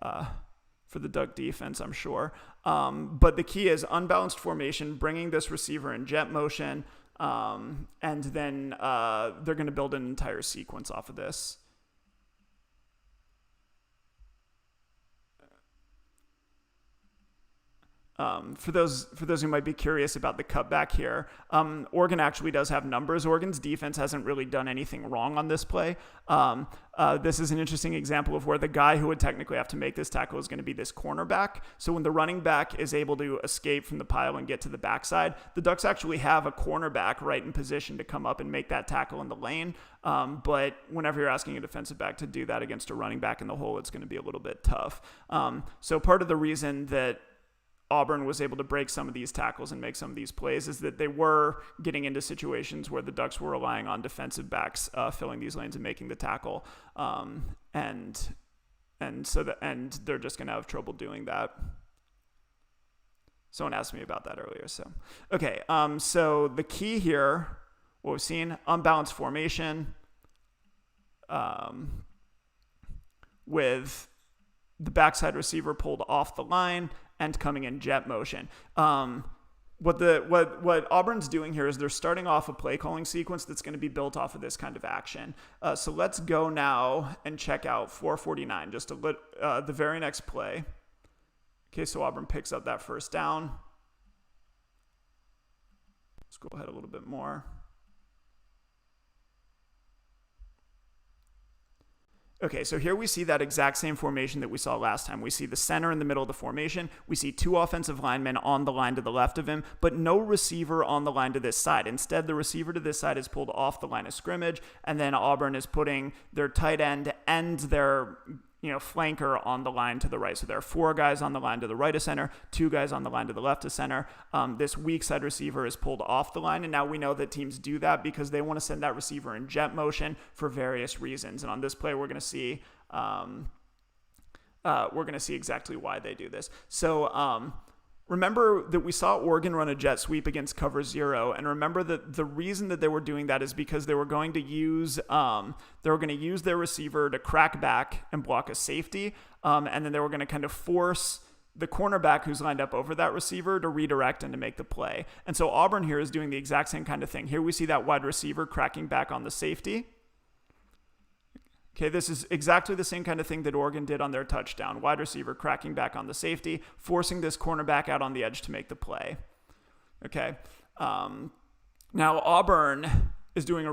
for the Duck defense, I'm sure. But the key is unbalanced formation, bringing this receiver in jet motion, and then they're going to build an entire sequence off of this. For those who might be curious about the cutback here, Oregon actually does have numbers. Oregon's defense hasn't really done anything wrong on this play. This is an interesting example of where the guy who would technically have to make this tackle is going to be this cornerback. So when the running back is able to escape from the pile and get to the backside, the Ducks actually have a cornerback right in position to come up and make that tackle in the lane. But whenever you're asking a defensive back to do that against a running back in the hole, it's going to be a little bit tough. So part of the reason that Auburn was able to break some of these tackles and make some of these plays is that they were getting into situations where the Ducks were relying on defensive backs filling these lanes and making the tackle, and they're just going to have trouble doing that. Someone asked me about that earlier. So so the key here, what we've seen, unbalanced formation with the backside receiver pulled off the line and coming in jet motion. What Auburn's doing here is they're starting off a play calling sequence that's going to be built off of this kind of action. So let's go now and check out 449, the very next play. Okay, so Auburn picks up that first down. Let's go ahead a little bit more. Okay, so here we see that exact same formation that we saw last time. We see the center in the middle of the formation. We see 2 offensive linemen on the line to the left of him, but no receiver on the line to this side. Instead, the receiver to this side is pulled off the line of scrimmage, and then Auburn is putting their tight end and their flanker on the line to the right. So there are 4 guys on the line to the right of center, 2 guys on the line to the left of center. This weak side receiver is pulled off the line, and now we know that teams do that because they want to send that receiver in jet motion for various reasons. And on this play, we're going to see exactly why they do this. So remember that we saw Oregon run a jet sweep against cover 0, and remember that the reason that they were doing that is because they were going to use their receiver to crack back and block a safety, and then they were going to kind of force the cornerback who's lined up over that receiver to redirect and to make the play. And so Auburn here is doing the exact same kind of thing. Here we see that wide receiver cracking back on the safety. Okay, this is exactly the same kind of thing that Oregon did on their touchdown. Wide receiver cracking back on the safety, forcing this cornerback out on the edge to make the play. Okay, now Auburn is doing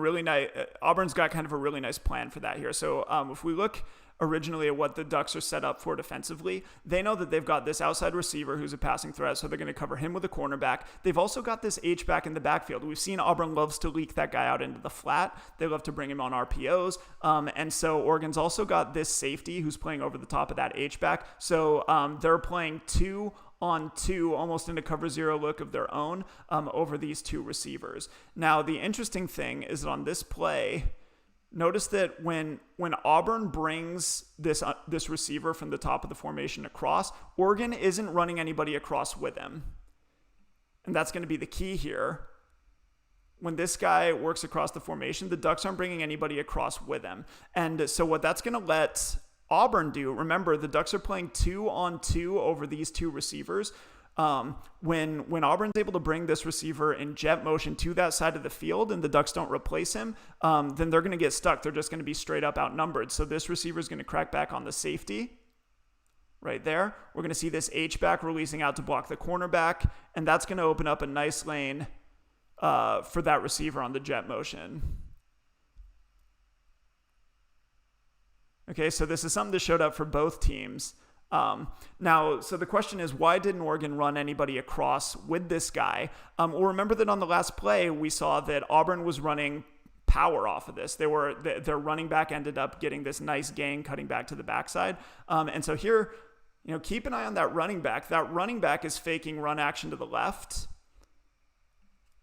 Auburn's got kind of a really nice plan for that here. So if we look originally at what the Ducks are set up for defensively, they know that they've got this outside receiver who's a passing threat, so they're going to cover him with a cornerback. They've also got this H-back in the backfield. We've seen Auburn loves to leak that guy out into the flat. They love to bring him on RPOs, and so Oregon's also got this safety who's playing over the top of that H-back. So they're playing 2 on 2, almost in a cover 0 look of their own, over these 2 receivers. Now, the interesting thing is that on this play, notice that when Auburn brings this receiver from the top of the formation across, Oregon isn't running anybody across with him. And that's going to be the key here. When this guy works across the formation, the Ducks aren't bringing anybody across with him. And so what that's going to let Auburn do, remember, the Ducks are playing 2-on-2 over these 2 receivers. When Auburn's able to bring this receiver in jet motion to that side of the field and the Ducks don't replace him, then they're going to get stuck. They're just going to be straight up outnumbered. So this receiver is going to crack back on the safety right there. We're going to see this H-back releasing out to block the cornerback, and that's going to open up a nice lane for that receiver on the jet motion. Okay, so this is something that showed up for both teams. Now, so the question is, why didn't Oregon run anybody across with this guy? Well, remember that on the last play, we saw that Auburn was running power off of this. Their running back ended up getting this nice gain, cutting back to the backside. And so here, keep an eye on that running back. That running back is faking run action to the left.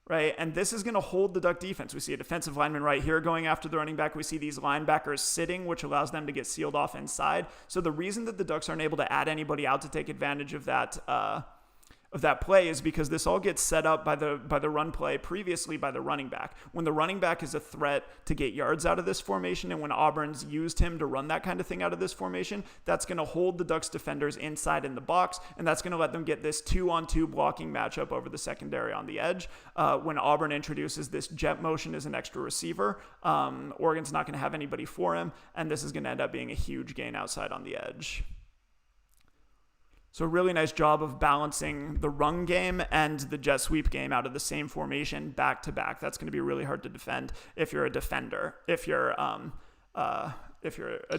Right, and this is going to hold the Duck defense. We see a defensive lineman right here going after the running back. We see these linebackers sitting, which allows them to get sealed off inside. So the reason that the Ducks aren't able to add anybody out to take advantage of that play is because this all gets set up by the run play previously by the running back. When the running back is a threat to get yards out of this formation, and when Auburn's used him to run that kind of thing out of this formation, that's going to hold the Ducks defenders inside in the box, and that's going to let them get this 2-on-2 blocking matchup over the secondary on the edge. When Auburn introduces this jet motion as an extra receiver, Oregon's not going to have anybody for him, and this is going to end up being a huge gain outside on the edge. So a really nice job of balancing the run game and the jet sweep game out of the same formation back to back. That's going to be really hard to defend if you're a defender, if you're a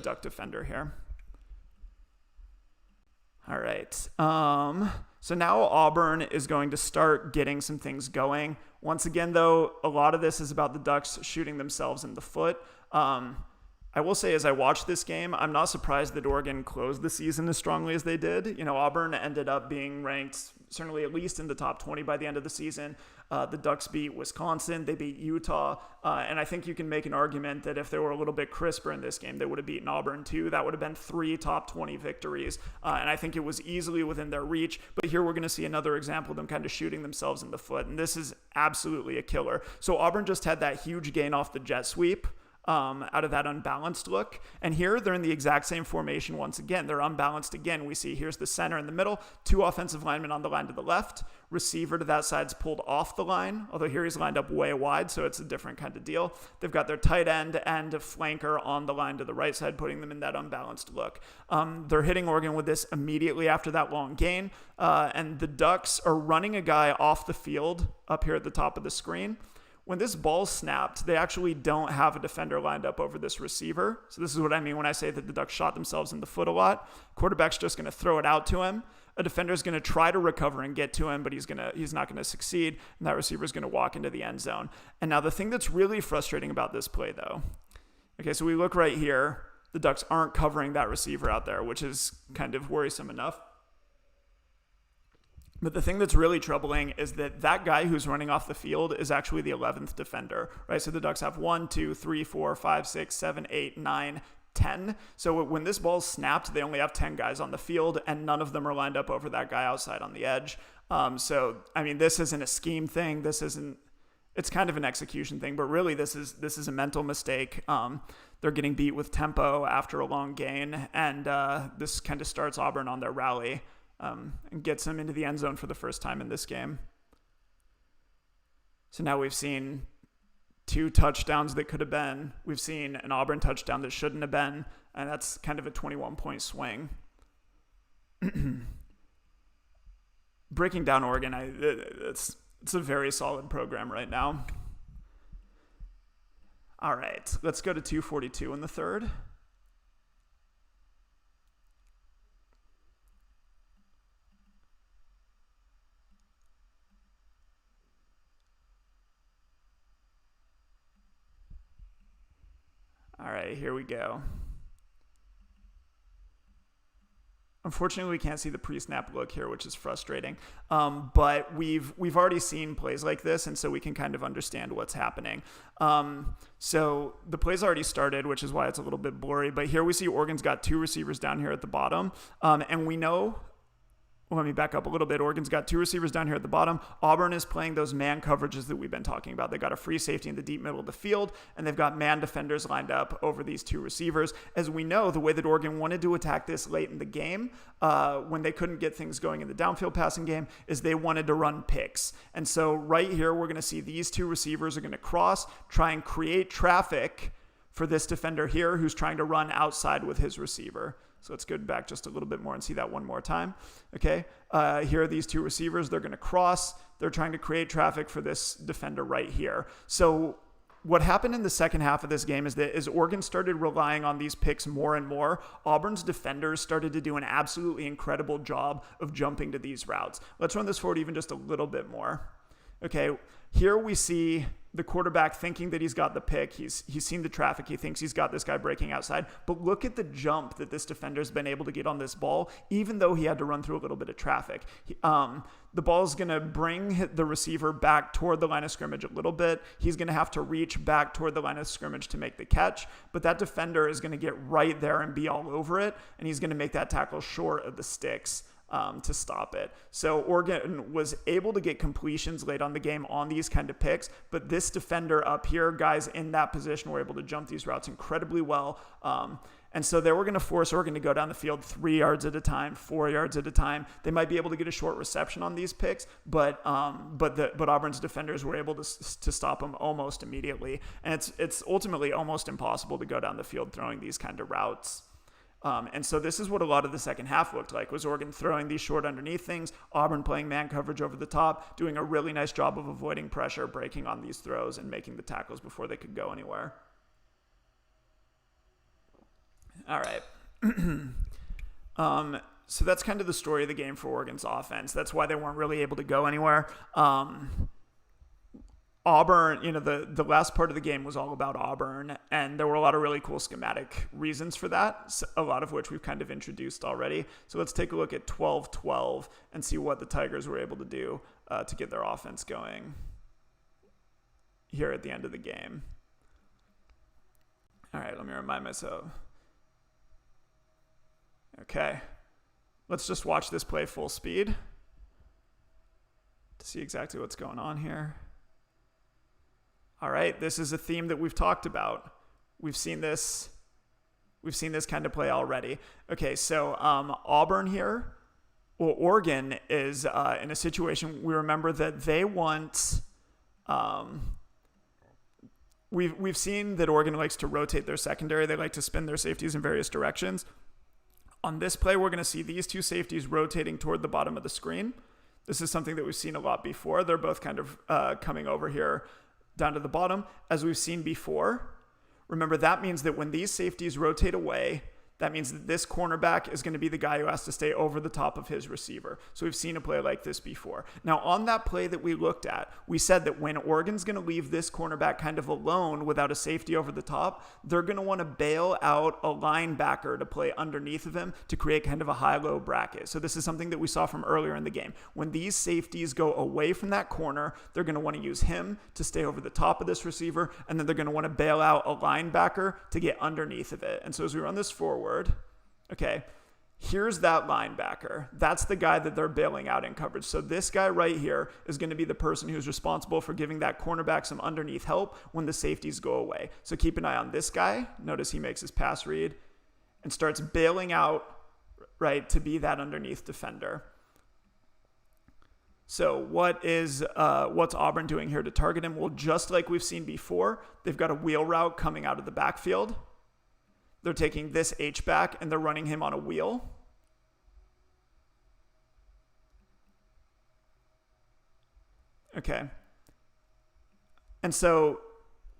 Duck defender here. All right. So now Auburn is going to start getting some things going. Once again, though, a lot of this is about the Ducks shooting themselves in the foot. I will say, as I watched this game, I'm not surprised that Oregon closed the season as strongly as they did. Auburn ended up being ranked certainly at least in the top 20 by the end of the season. The Ducks beat Wisconsin, they beat Utah, and I think you can make an argument that if they were a little bit crisper in this game, they would have beaten Auburn too. That would have been 3 top 20 victories, and I think it was easily within their reach. But here we're going to see another example of them kind of shooting themselves in the foot, and this is absolutely a killer. So Auburn just had that huge gain off the jet sweep. Out of that unbalanced look. And here they're in the exact same formation once again. They're unbalanced again. We see here's the center in the middle, 2 offensive linemen on the line to the left. Receiver to that side's pulled off the line, although here he's lined up way wide, so it's a different kind of deal. They've got their tight end and a flanker on the line to the right side, putting them in that unbalanced look. They're hitting Oregon with this immediately after that long gain, and the Ducks are running a guy off the field up here at the top of the screen. When this ball snapped, they actually don't have a defender lined up over this receiver. So this is what I mean when I say that the Ducks shot themselves in the foot a lot. Quarterback's just going to throw it out to him. A defender's going to try to recover and get to him, but he's not going to succeed, and that receiver's going to walk into the end zone. And now the thing that's really frustrating about this play, though, okay, so we look right here. The Ducks aren't covering that receiver out there, which is kind of worrisome enough. But the thing that's really troubling is that guy who's running off the field is actually the 11th defender, right? So the Ducks have 1, 2, 3, 4, 5, 6, 7, 8, 9, 10. So when this ball's snapped, they only have 10 guys on the field, and none of them are lined up over that guy outside on the edge. So, I mean, this isn't a scheme thing. It's kind of an execution thing, but really this is a mental mistake. They're getting beat with tempo after a long gain, and this kind of starts Auburn on their rally. And gets them into the end zone for the first time in this game. So now we've seen 2 touchdowns that could have been. We've seen an Auburn touchdown that shouldn't have been, and that's kind of a 21-point swing. Breaking down Oregon, it's a very solid program right now. All right, let's go to 2:42 in the third. All right, here we go. Unfortunately, we can't see the pre-snap look here, which is frustrating. But we've already seen plays like this, and so we can kind of understand what's happening. So the play's already started, which is why it's a little bit blurry. But here we see Oregon's got 2 receivers down here at the bottom, and we know. Let me back up a little bit. Oregon's got 2 receivers down here at the bottom. Auburn is playing those man coverages that we've been talking about. They got a free safety in the deep middle of the field, and they've got man defenders lined up over these 2 receivers. As we know, the way that Oregon wanted to attack this late in the game, when they couldn't get things going in the downfield passing game, is they wanted to run picks. And so right here, we're going to see these 2 receivers are going to cross, try and create traffic for this defender here who's trying to run outside with his receiver. So let's go back just a little bit more and see that one more time. Okay, here are these 2 receivers. They're going to cross. They're trying to create traffic for this defender right here. So what happened in the second half of this game is that as Oregon started relying on these picks more and more, Auburn's defenders started to do an absolutely incredible job of jumping to these routes. Let's run this forward even just a little bit more. Okay, here we see the quarterback thinking that he's got the pick. He's seen the traffic. He thinks he's got this guy breaking outside. But look at the jump that this defender's been able to get on this ball, even though he had to run through a little bit of traffic. The ball's going to bring the receiver back toward the line of scrimmage a little bit. He's going to have to reach back toward the line of scrimmage to make the catch. But that defender is going to get right there and be all over it. And he's going to make that tackle short of the sticks to stop it. So Oregon was able to get completions late on the game on these kind of picks, but this defender up here, guys in that position, were able to jump these routes incredibly well. And so they were going to force Oregon to go down the field 3 yards at a time, 4 yards at a time. They might be able to get a short reception on these picks, but Auburn's defenders were able to stop them almost immediately. And it's ultimately almost impossible to go down the field throwing these kind of routes. And so this is what a lot of the second half looked like, was Oregon throwing these short underneath things, Auburn playing man coverage over the top, doing a really nice job of avoiding pressure, breaking on these throws, and making the tackles before they could go anywhere. All right. So that's kind of the story of the game for Oregon's offense. That's why they weren't really able to go anywhere. Auburn, the last part of the game was all about Auburn, and there were a lot of really cool schematic reasons for that, a lot of which we've kind of introduced already. So let's take a look at 12-12 and see what the Tigers were able to do to get their offense going here at the end of the game. All right, let me remind myself. Okay, let's just watch this play full speed to see exactly what's going on here. All right, this is a theme that we've talked about. We've seen this kind of play already. Okay, so Auburn here, well, Oregon is in a situation. We remember that they want. We've seen that Oregon likes to rotate their secondary. They like to spin their safeties in various directions. On this play, we're going to see these 2 safeties rotating toward the bottom of the screen. This is something that we've seen a lot before. They're both kind of coming over here down to the bottom, as we've seen before. Remember, that means that when these safeties rotate away, that means that this cornerback is going to be the guy who has to stay over the top of his receiver. So we've seen a play like this before. Now, on that play that we looked at, we said that when Oregon's going to leave this cornerback kind of alone without a safety over the top, they're going to want to bail out a linebacker to play underneath of him to create kind of a high-low bracket. So this is something that we saw from earlier in the game. When these safeties go away from that corner, they're going to want to use him to stay over the top of this receiver, and then they're going to want to bail out a linebacker to get underneath of it. And so as we run this forward, okay, here's that linebacker. That's the guy that they're bailing out in coverage. So this guy right here is going to be the person who's responsible for giving that cornerback some underneath help when the safeties go away. So keep an eye on this guy. Notice he makes his pass read and starts bailing out, right, to be that underneath defender. So what's Auburn doing here to target him? Well, just like we've seen before, they've got a wheel route coming out of the backfield. They're taking this H-back and they're running him on a wheel. Okay. And so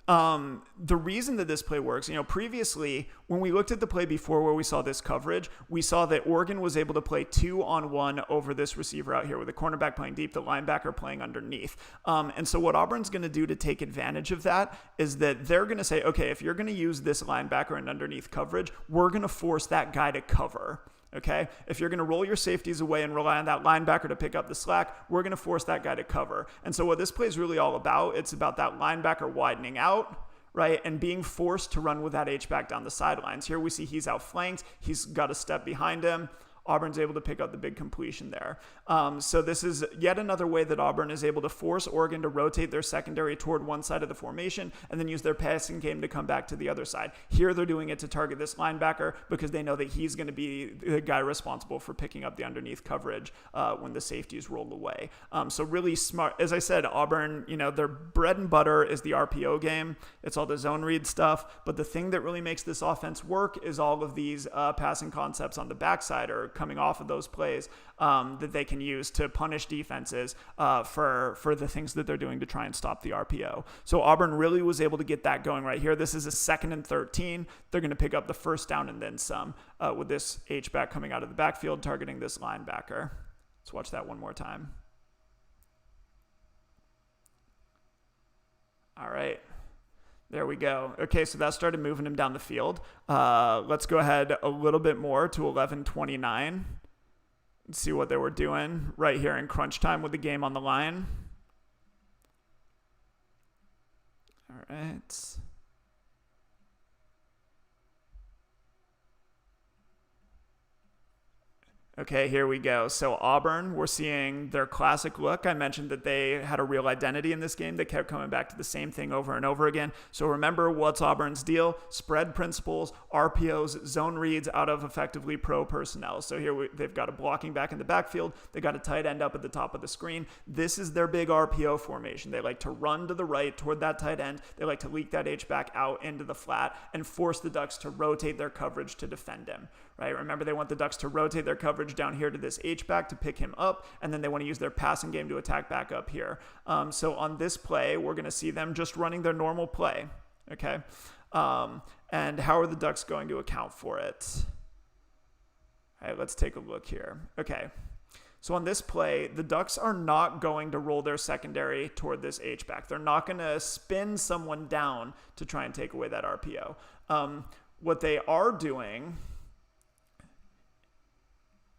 the reason that this play works, previously when we looked at the play before where we saw this coverage, we saw that Oregon was able to play 2-on-1 over this receiver out here with the cornerback playing deep, the linebacker playing underneath. And so what Auburn's going to do to take advantage of that is that they're going to say, okay, if you're going to use this linebacker in underneath coverage, we're going to force that guy to cover. Okay, if you're going to roll your safeties away and rely on that linebacker to pick up the slack, we're going to force that guy to cover. And so what this play is really all about, it's about that linebacker widening out, right, and being forced to run with that H-back down the sidelines. Here we see he's outflanked. He's got a step behind him. Auburn's able to pick up the big completion there. So this is yet another way that Auburn is able to force Oregon to rotate their secondary toward one side of the formation and then use their passing game to come back to the other side. Here they're doing it to target this linebacker because they know that he's going to be the guy responsible for picking up the underneath coverage when the safeties roll away. So really smart. As I said, Auburn, their bread and butter is the RPO game. It's all the zone read stuff. But the thing that really makes this offense work is all of these passing concepts on the backside or coming off of those plays that they can use to punish defenses for the things that they're doing to try and stop the RPO. So Auburn really was able to get that going right here. This is a 2nd and 13. They're going to pick up the first down and then some with this H-back coming out of the backfield targeting this linebacker. Let's watch that one more time. All right. There we go. Okay, so that started moving him down the field. Let's go ahead a little bit more to 11:29. See what they were doing right here in crunch time with the game on the line. All right. Okay, here we go. So Auburn, we're seeing their classic look. I mentioned that they had a real identity in this game. They kept coming back to the same thing over and over again. So remember, what's Auburn's deal? Spread principles, RPOs, zone reads out of effectively pro personnel. So here they've got a blocking back in the backfield. They got a tight end up at the top of the screen. This is their big RPO formation. They like to run to the right toward that tight end. They like to leak that H-back out into the flat and force the Ducks to rotate their coverage to defend him. Right? Remember, they want the Ducks to rotate their coverage down here to this H-back to pick him up, and then they want to use their passing game to attack back up here. So on this play, we're going to see them just running their normal play. Okay? And how are the Ducks going to account for it? All right, let's take a look here. Okay. So on this play, the Ducks are not going to roll their secondary toward this H-back. They're not going to spin someone down to try and take away that RPO. What they are doing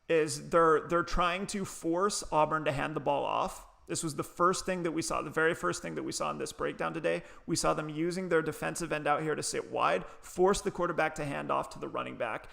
is they're trying to force Auburn to hand the ball off. This was the first thing that we saw, the very first thing that we saw in this breakdown today. We saw them using their defensive end out here to sit wide, force the quarterback to hand off to the running back.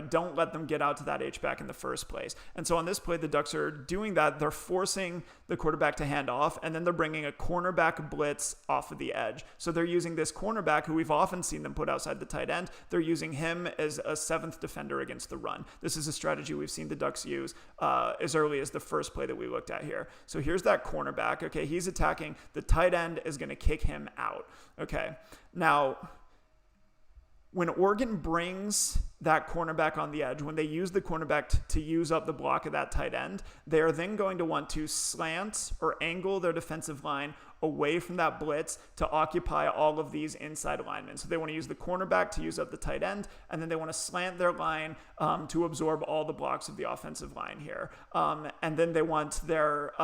Don't let them get out to that H-back in the first place. And so on this play, the Ducks are doing that. They're forcing the quarterback to hand off, and then they're bringing a cornerback blitz off of the edge. So they're using this cornerback, who we've often seen them put outside the tight end. They're using him as a 7th defender against the run. This is a strategy we've seen the Ducks use as early as the first play that we looked at here. So here's that cornerback. Okay, he's attacking. The tight end is going to kick him out. Okay, now when Oregon brings that cornerback on the edge, when they use the cornerback to use up the block of that tight end, they are then going to want to slant or angle their defensive line away from that blitz to occupy all of these inside linemen. So they want to use the cornerback to use up the tight end, and then they want to slant their line to absorb all the blocks of the offensive line here. And then they want their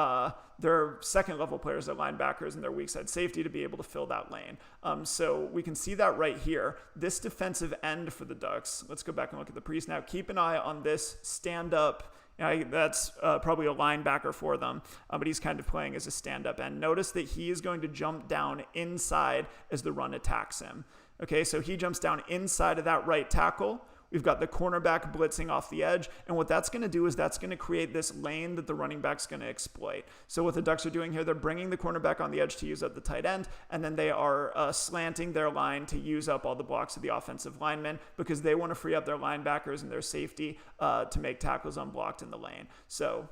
second level players, their linebackers and their weak side safety, to be able to fill that lane. So we can see that right here. This defensive end for the Ducks, let's go back and look at the pre-snap. Keep an eye on this stand-up. That's probably a linebacker for them, but he's kind of playing as a stand-up end. Notice that he is going to jump down inside as the run attacks him. Okay, so he jumps down inside of that right tackle. We've got the cornerback blitzing off the edge, and what that's going to do is that's going to create this lane that the running back's going to exploit. So what the Ducks are doing here, they're bringing the cornerback on the edge to use up the tight end, and then they are slanting their line to use up all the blocks of the offensive linemen because they want to free up their linebackers and their safety to make tackles unblocked in the lane. So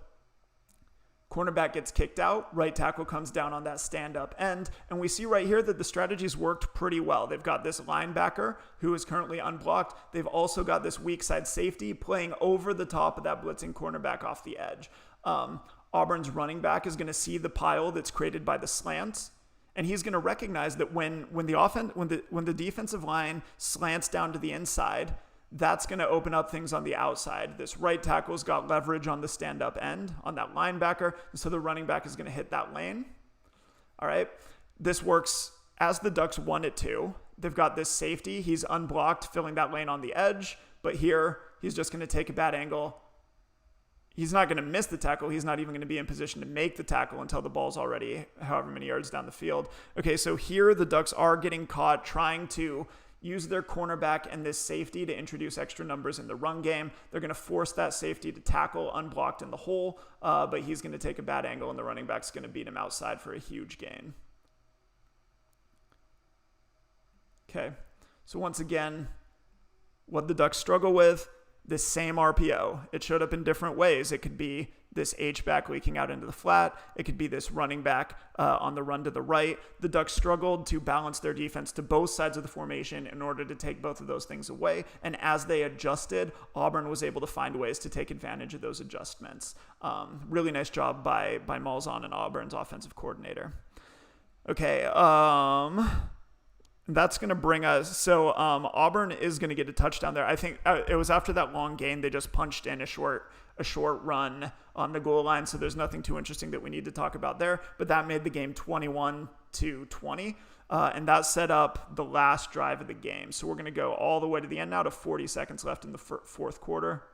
cornerback gets kicked out, right tackle comes down on that stand-up end, and we see right here that the strategies worked pretty well. They've got this linebacker who is currently unblocked. They've also got this weak side safety playing over the top of that blitzing cornerback off the edge. Auburn's running back is going to see the pile that's created by the slants, and he's going to recognize that when the defensive line slants down to the inside, that's going to open up things on the outside. This right tackle's got leverage on the stand-up end, on that linebacker, so the running back is going to hit that lane. All right, this works as the Ducks want it to. They've got this safety. He's unblocked, filling that lane on the edge. But here, he's just going to take a bad angle. He's not going to miss the tackle. He's not even going to be in position to make the tackle until the ball's already however many yards down the field. Okay, so here the Ducks are getting caught trying to use their cornerback and this safety to introduce extra numbers in the run game. They're going to force that safety to tackle unblocked in the hole, but he's going to take a bad angle, and the running back's going to beat him outside for a huge gain. Okay, so once again, what the Ducks struggle with, this same RPO. It showed up in different ways. It could be this H-back leaking out into the flat. It could be this running back on the run to the right. The Ducks struggled to balance their defense to both sides of the formation in order to take both of those things away. And as they adjusted, Auburn was able to find ways to take advantage of those adjustments. Really nice job by Malzahn and Auburn's offensive coordinator. Okay, that's going to bring us, so Auburn is going to get a touchdown there. I think it was after that long gain, they just punched in a short run on the goal line, so there's nothing too interesting that we need to talk about there, but that made the game 21-20, and that set up the last drive of the game. So we're going to go all the way to the end now to 40 seconds left in the fourth quarter.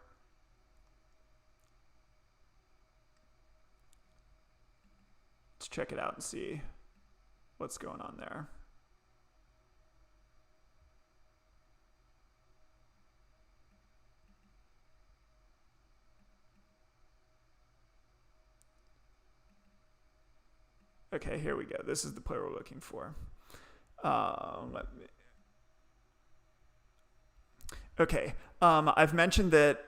Let's check it out and see what's going on there. Okay, here we go. This is the player we're looking for. I've mentioned that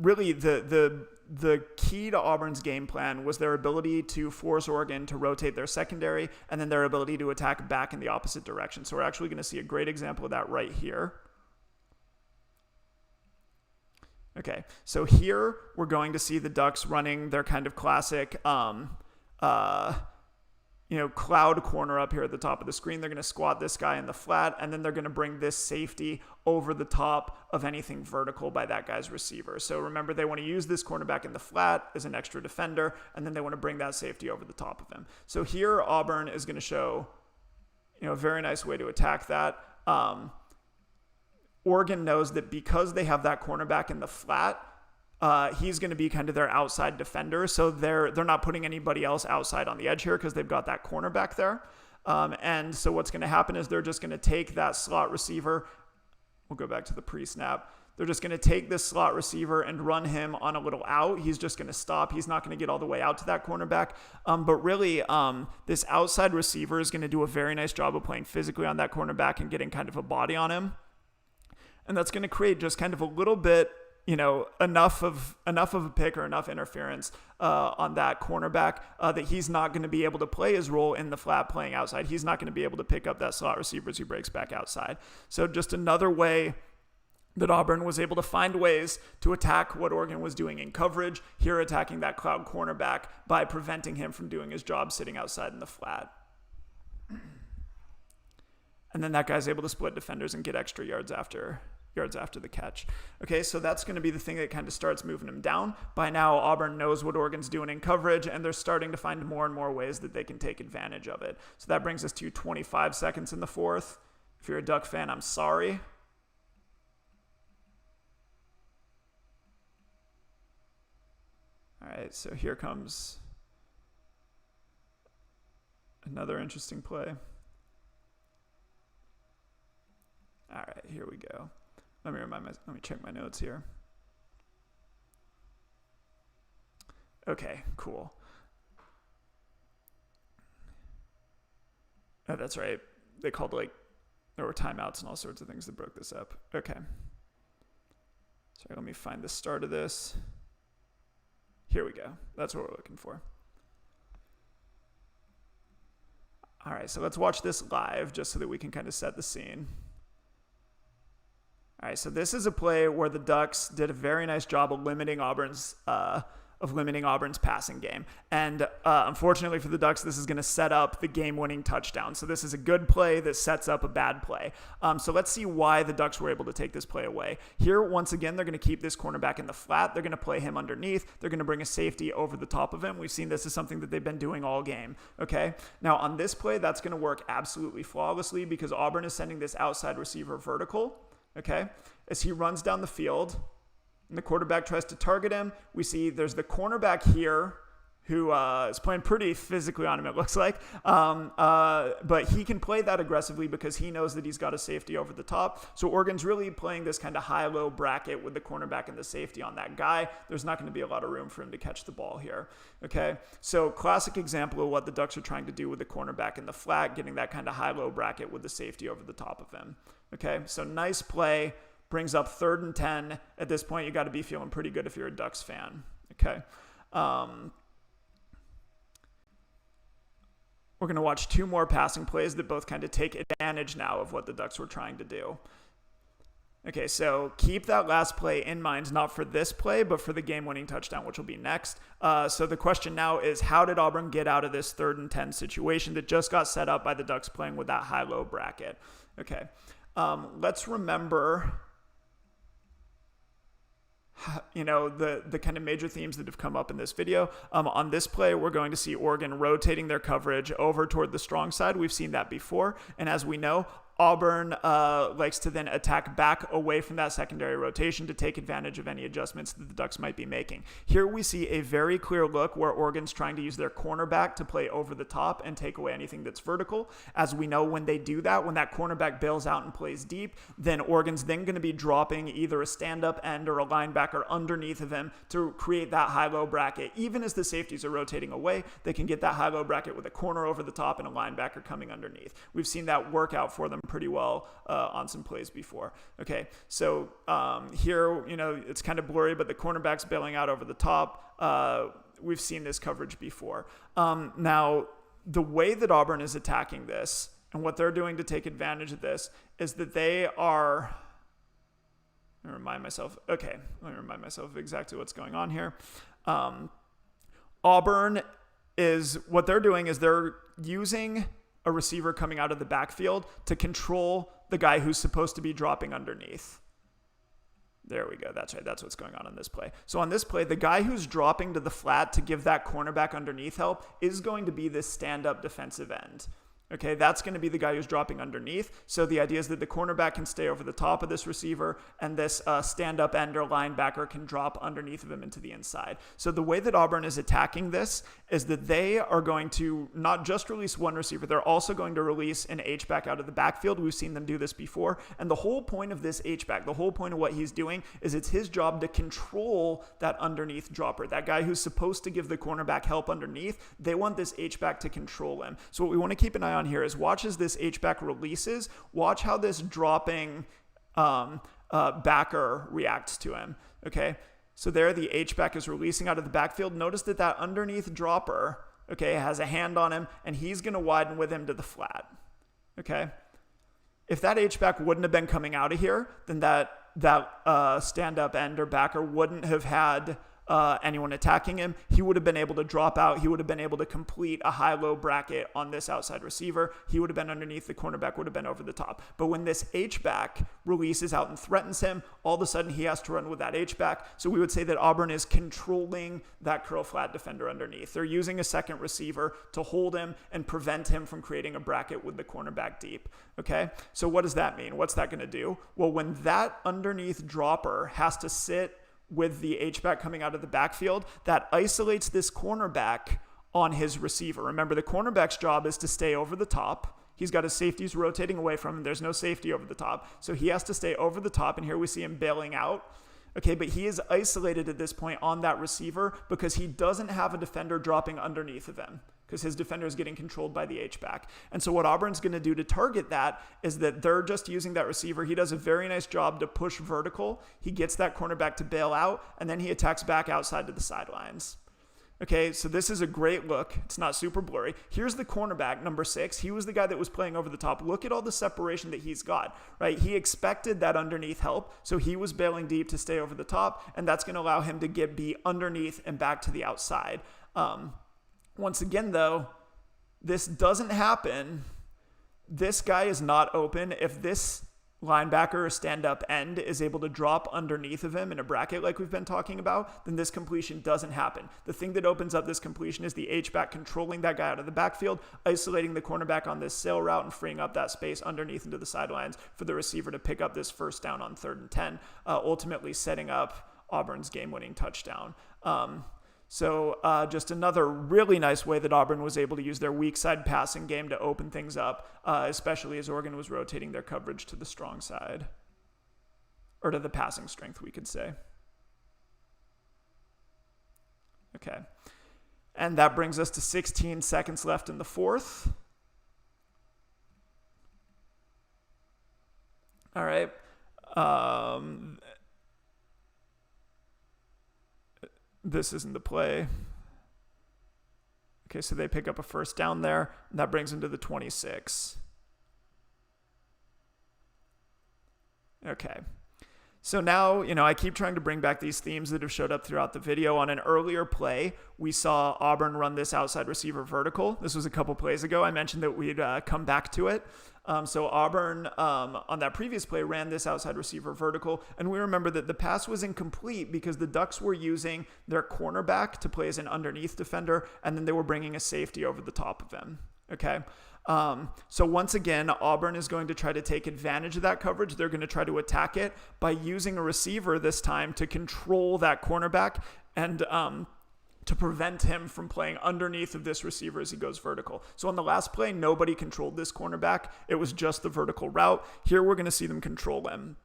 really the key to Auburn's game plan was their ability to force Oregon to rotate their secondary and then their ability to attack back in the opposite direction. So we're actually going to see a great example of that right here. Okay, so here we're going to see the Ducks running their kind of classic cloud corner up here at the top of the screen. They're going to squat this guy in the flat, and then they're going to bring this safety over the top of anything vertical by that guy's receiver. So remember, they want to use this cornerback in the flat as an extra defender, and then they want to bring that safety over the top of him. So here Auburn is going to show, a very nice way to attack that. Oregon knows that because they have that cornerback in the flat, he's going to be kind of their outside defender. So they're not putting anybody else outside on the edge here because they've got that cornerback there. And so what's going to happen is they're just going to take that slot receiver. We'll go back to the pre-snap. They're just going to take this slot receiver and run him on a little out. He's just going to stop. He's not going to get all the way out to that cornerback. But really, this outside receiver is going to do a very nice job of playing physically on that cornerback and getting kind of a body on him. And that's going to create just kind of a little bit, enough of a pick or enough interference on that cornerback that he's not going to be able to play his role in the flat playing outside. He's not going to be able to pick up that slot receiver as he breaks back outside. So just another way that Auburn was able to find ways to attack what Oregon was doing in coverage, here attacking that cloud cornerback by preventing him from doing his job sitting outside in the flat. And then that guy's able to split defenders and get extra yards after the catch. Okay, so that's going to be the thing that kind of starts moving him down. By now, Auburn knows what Oregon's doing in coverage, and they're starting to find more and more ways that they can take advantage of it. So that brings us to 25 seconds in the fourth. If you're a Duck fan, I'm sorry. All right, so here comes another interesting play. All right, here we go. Let me check my notes here. Okay, cool. Oh, that's right. They called there were timeouts and all sorts of things that broke this up. Okay. Sorry, let me find the start of this. Here we go. That's what we're looking for. All right, so let's watch this live just so that we can kind of set the scene. All right, so this is a play where the Ducks did a very nice job of limiting Auburn's passing game. And unfortunately for the Ducks, this is going to set up the game-winning touchdown. So this is a good play that sets up a bad play. So let's see why the Ducks were able to take this play away. Here, once again, they're going to keep this cornerback in the flat. They're going to play him underneath. They're going to bring a safety over the top of him. We've seen this is something that they've been doing all game. Okay. Now on this play, that's going to work absolutely flawlessly because Auburn is sending this outside receiver vertical. Okay. As he runs down the field and the quarterback tries to target him, we see there's the cornerback here who is playing pretty physically on him, it looks like. But he can play that aggressively because he knows that he's got a safety over the top. So Oregon's really playing this kind of high-low bracket with the cornerback and the safety on that guy. There's not going to be a lot of room for him to catch the ball here. Okay, so classic example of what the Ducks are trying to do with the cornerback in the flat, getting that kind of high-low bracket with the safety over the top of him. Okay, so nice play, brings up 3rd and 10. At this point, you got to be feeling pretty good if you're a Ducks fan. Okay. We're going to watch 2 more passing plays that both kind of take advantage now of what the Ducks were trying to do. Okay, so keep that last play in mind, not for this play, but for the game-winning touchdown, which will be next. So the question now is, how did Auburn get out of this 3rd and 10 situation that just got set up by the Ducks playing with that high-low bracket? Okay, let's remember the kind of major themes that have come up in this video. On this play, we're going to see Oregon rotating their coverage over toward the strong side. We've seen that before. And as we know, Auburn likes to then attack back away from that secondary rotation to take advantage of any adjustments that the Ducks might be making. Here we see a very clear look where Oregon's trying to use their cornerback to play over the top and take away anything that's vertical. As we know, when they do that, when that cornerback bails out and plays deep, then Oregon's then going to be dropping either a stand-up end or a linebacker underneath of him to create that high-low bracket. Even as the safeties are rotating away, they can get that high-low bracket with a corner over the top and a linebacker coming underneath. We've seen that work out for them pretty well on some plays before. Okay, so here, it's kind of blurry, but the cornerback's bailing out over the top. We've seen this coverage before. Now, the way that Auburn is attacking this and what they're doing to take advantage of this is that they are... Let me remind myself of exactly what's going on here. Auburn is... What they're doing is they're using a receiver coming out of the backfield to control the guy who's supposed to be dropping underneath. There we go. That's right. That's what's going on in this play. So on this play, the guy who's dropping to the flat to give that cornerback underneath help is going to be this stand-up defensive end. Okay, that's going to be the guy who's dropping underneath. So the idea is that the cornerback can stay over the top of this receiver, and this stand-up end or linebacker can drop underneath of him into the inside. So the way that Auburn is attacking this is that they are going to not just release one receiver, they're also going to release an H-back out of the backfield. We've seen them do this before. And the whole point of this H-back, the whole point of what he's doing is it's his job to control that underneath dropper, that guy who's supposed to give the cornerback help underneath. They want this H-back to control him. So what we want to keep an eye on here is watch as this H-back releases. Watch how this dropping backer reacts to him. Okay, so there the H-back is releasing out of the backfield. Notice that that underneath dropper, okay, has a hand on him, and he's going to widen with him to the flat. Okay, if that H-back wouldn't have been coming out of here, then that stand-up end or backer wouldn't have had anyone attacking him. He would have been able to drop out. He would have been able to complete a high-low bracket on this outside receiver. He would have been underneath. The cornerback would have been over the top. But when this H-back releases out and threatens him, all of a sudden he has to run with that H-back. So we would say that Auburn is controlling that curl flat defender underneath. They're using a second receiver to hold him and prevent him from creating a bracket with the cornerback deep. Okay, so what does that mean? What's that going to do? Well, when that underneath dropper has to sit with the H-back coming out of the backfield, that isolates this cornerback on his receiver. Remember, the cornerback's job is to stay over the top. He's got his safeties rotating away from him. There's no safety over the top. So he has to stay over the top, and here we see him bailing out. Okay, but he is isolated at this point on that receiver because he doesn't have a defender dropping underneath of him, because his defender is getting controlled by the H-back. And so what Auburn's going to do to target that is that they're just using that receiver. He does a very nice job to push vertical. He gets that cornerback to bail out, and then he attacks back outside to the sidelines. Okay, so this is a great look. It's not super blurry. Here's the cornerback, number 6. He was the guy that was playing over the top. Look at all the separation that he's got, right? He expected that underneath help, so he was bailing deep to stay over the top, and that's going to allow him to be underneath and back to the outside. Once again, though, this doesn't happen. This guy is not open. If this linebacker or stand-up end is able to drop underneath of him in a bracket like we've been talking about, then this completion doesn't happen. The thing that opens up this completion is the H-back controlling that guy out of the backfield, isolating the cornerback on this sail route, and freeing up that space underneath into the sidelines for the receiver to pick up this first down on 3rd and 10, ultimately setting up Auburn's game-winning touchdown. So just another really nice way that Auburn was able to use their weak side passing game to open things up, especially as Oregon was rotating their coverage to the strong side, or to the passing strength, we could say. Okay. And that brings us to 16 seconds left in the fourth. All right. This isn't the play. Okay, so they pick up a first down there, and that brings them to the 26. Okay. So now, I keep trying to bring back these themes that have showed up throughout the video. On an earlier play, we saw Auburn run this outside receiver vertical. This was a couple plays ago. I mentioned that we'd come back to it. So Auburn, on that previous play, ran this outside receiver vertical. And we remember that the pass was incomplete because the Ducks were using their cornerback to play as an underneath defender, and then they were bringing a safety over the top of him. Okay. So once again, Auburn is going to try to take advantage of that coverage. They're going to try to attack it by using a receiver this time to control that cornerback and to prevent him from playing underneath of this receiver as he goes vertical. So on the last play, nobody controlled this cornerback. It was just the vertical route. Here we're going to see them control him.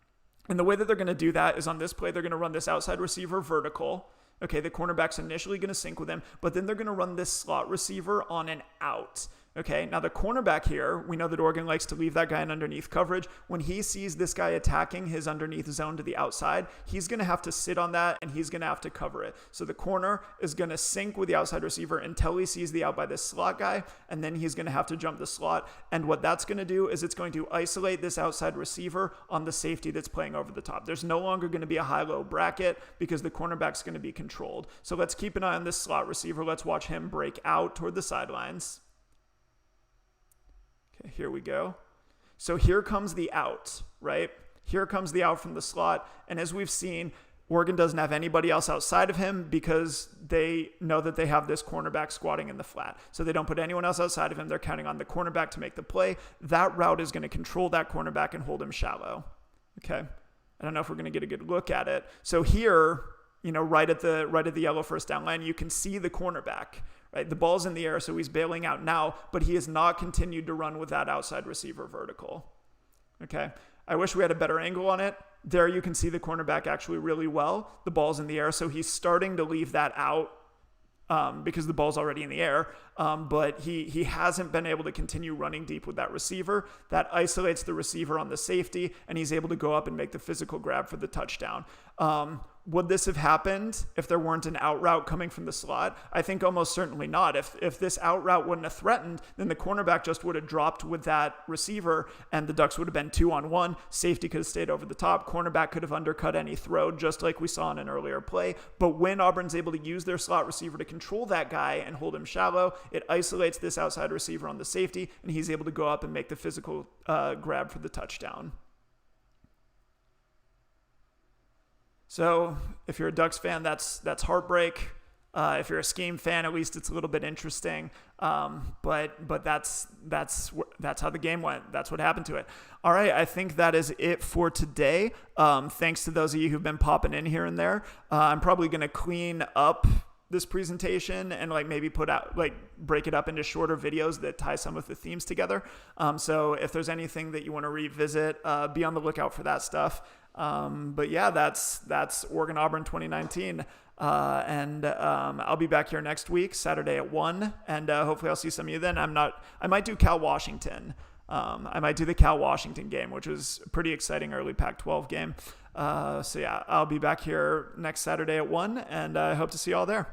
And the way that they're going to do that is on this play, they're going to run this outside receiver vertical. Okay, the cornerback's initially going to sync with him, but then they're going to run this slot receiver on an out. Okay, now the cornerback here, we know that Oregon likes to leave that guy in underneath coverage. When he sees this guy attacking his underneath zone to the outside, he's going to have to sit on that and he's going to have to cover it. So the corner is going to sync with the outside receiver until he sees the out by this slot guy, and then he's going to have to jump the slot. And what that's going to do is it's going to isolate this outside receiver on the safety that's playing over the top. There's no longer going to be a high-low bracket because the cornerback's going to be controlled. So let's keep an eye on this slot receiver. Let's watch him break out toward the sidelines. Okay, here we go. So here comes the out, right? Here comes the out from the slot. And as we've seen, Oregon doesn't have anybody else outside of him because they know that they have this cornerback squatting in the flat. So they don't put anyone else outside of him. They're counting on the cornerback to make the play. That route is going to control that cornerback and hold him shallow. Okay. I don't know if we're going to get a good look at it. So here, right at the yellow first down line, you can see the cornerback. Right, the ball's in the air, so he's bailing out now, but he has not continued to run with that outside receiver vertical. Okay, I wish we had a better angle on it. There you can see the cornerback actually really well. The ball's in the air, so he's starting to leave that out because the ball's already in the air, but he hasn't been able to continue running deep with that receiver. That isolates the receiver on the safety, and he's able to go up and make the physical grab for the touchdown. Would this have happened if there weren't an out route coming from the slot? I think almost certainly not. If this out route wouldn't have threatened, then the cornerback just would have dropped with that receiver and the Ducks would have been 2-on-1. Safety could have stayed over the top. Cornerback could have undercut any throw, just like we saw in an earlier play. But when Auburn's able to use their slot receiver to control that guy and hold him shallow, it isolates this outside receiver on the safety, and he's able to go up and make the physical grab for the touchdown. So if you're a Ducks fan, that's heartbreak. If you're a scheme fan, at least it's a little bit interesting. But that's how the game went. That's what happened to it. All right, I think that is it for today. Thanks to those of you who've been popping in here and there. I'm probably going to clean up this presentation and maybe break it up into shorter videos that tie some of the themes together. So if there's anything that you want to revisit, be on the lookout for that stuff. But yeah, that's Oregon Auburn 2019. And I'll be back here next week, Saturday at 1, and hopefully I'll see some of you then. I might do Cal Washington. I might do the Cal Washington game, which was a pretty exciting early Pac-12 game. So yeah, I'll be back here next Saturday at 1, and I hope to see you all there.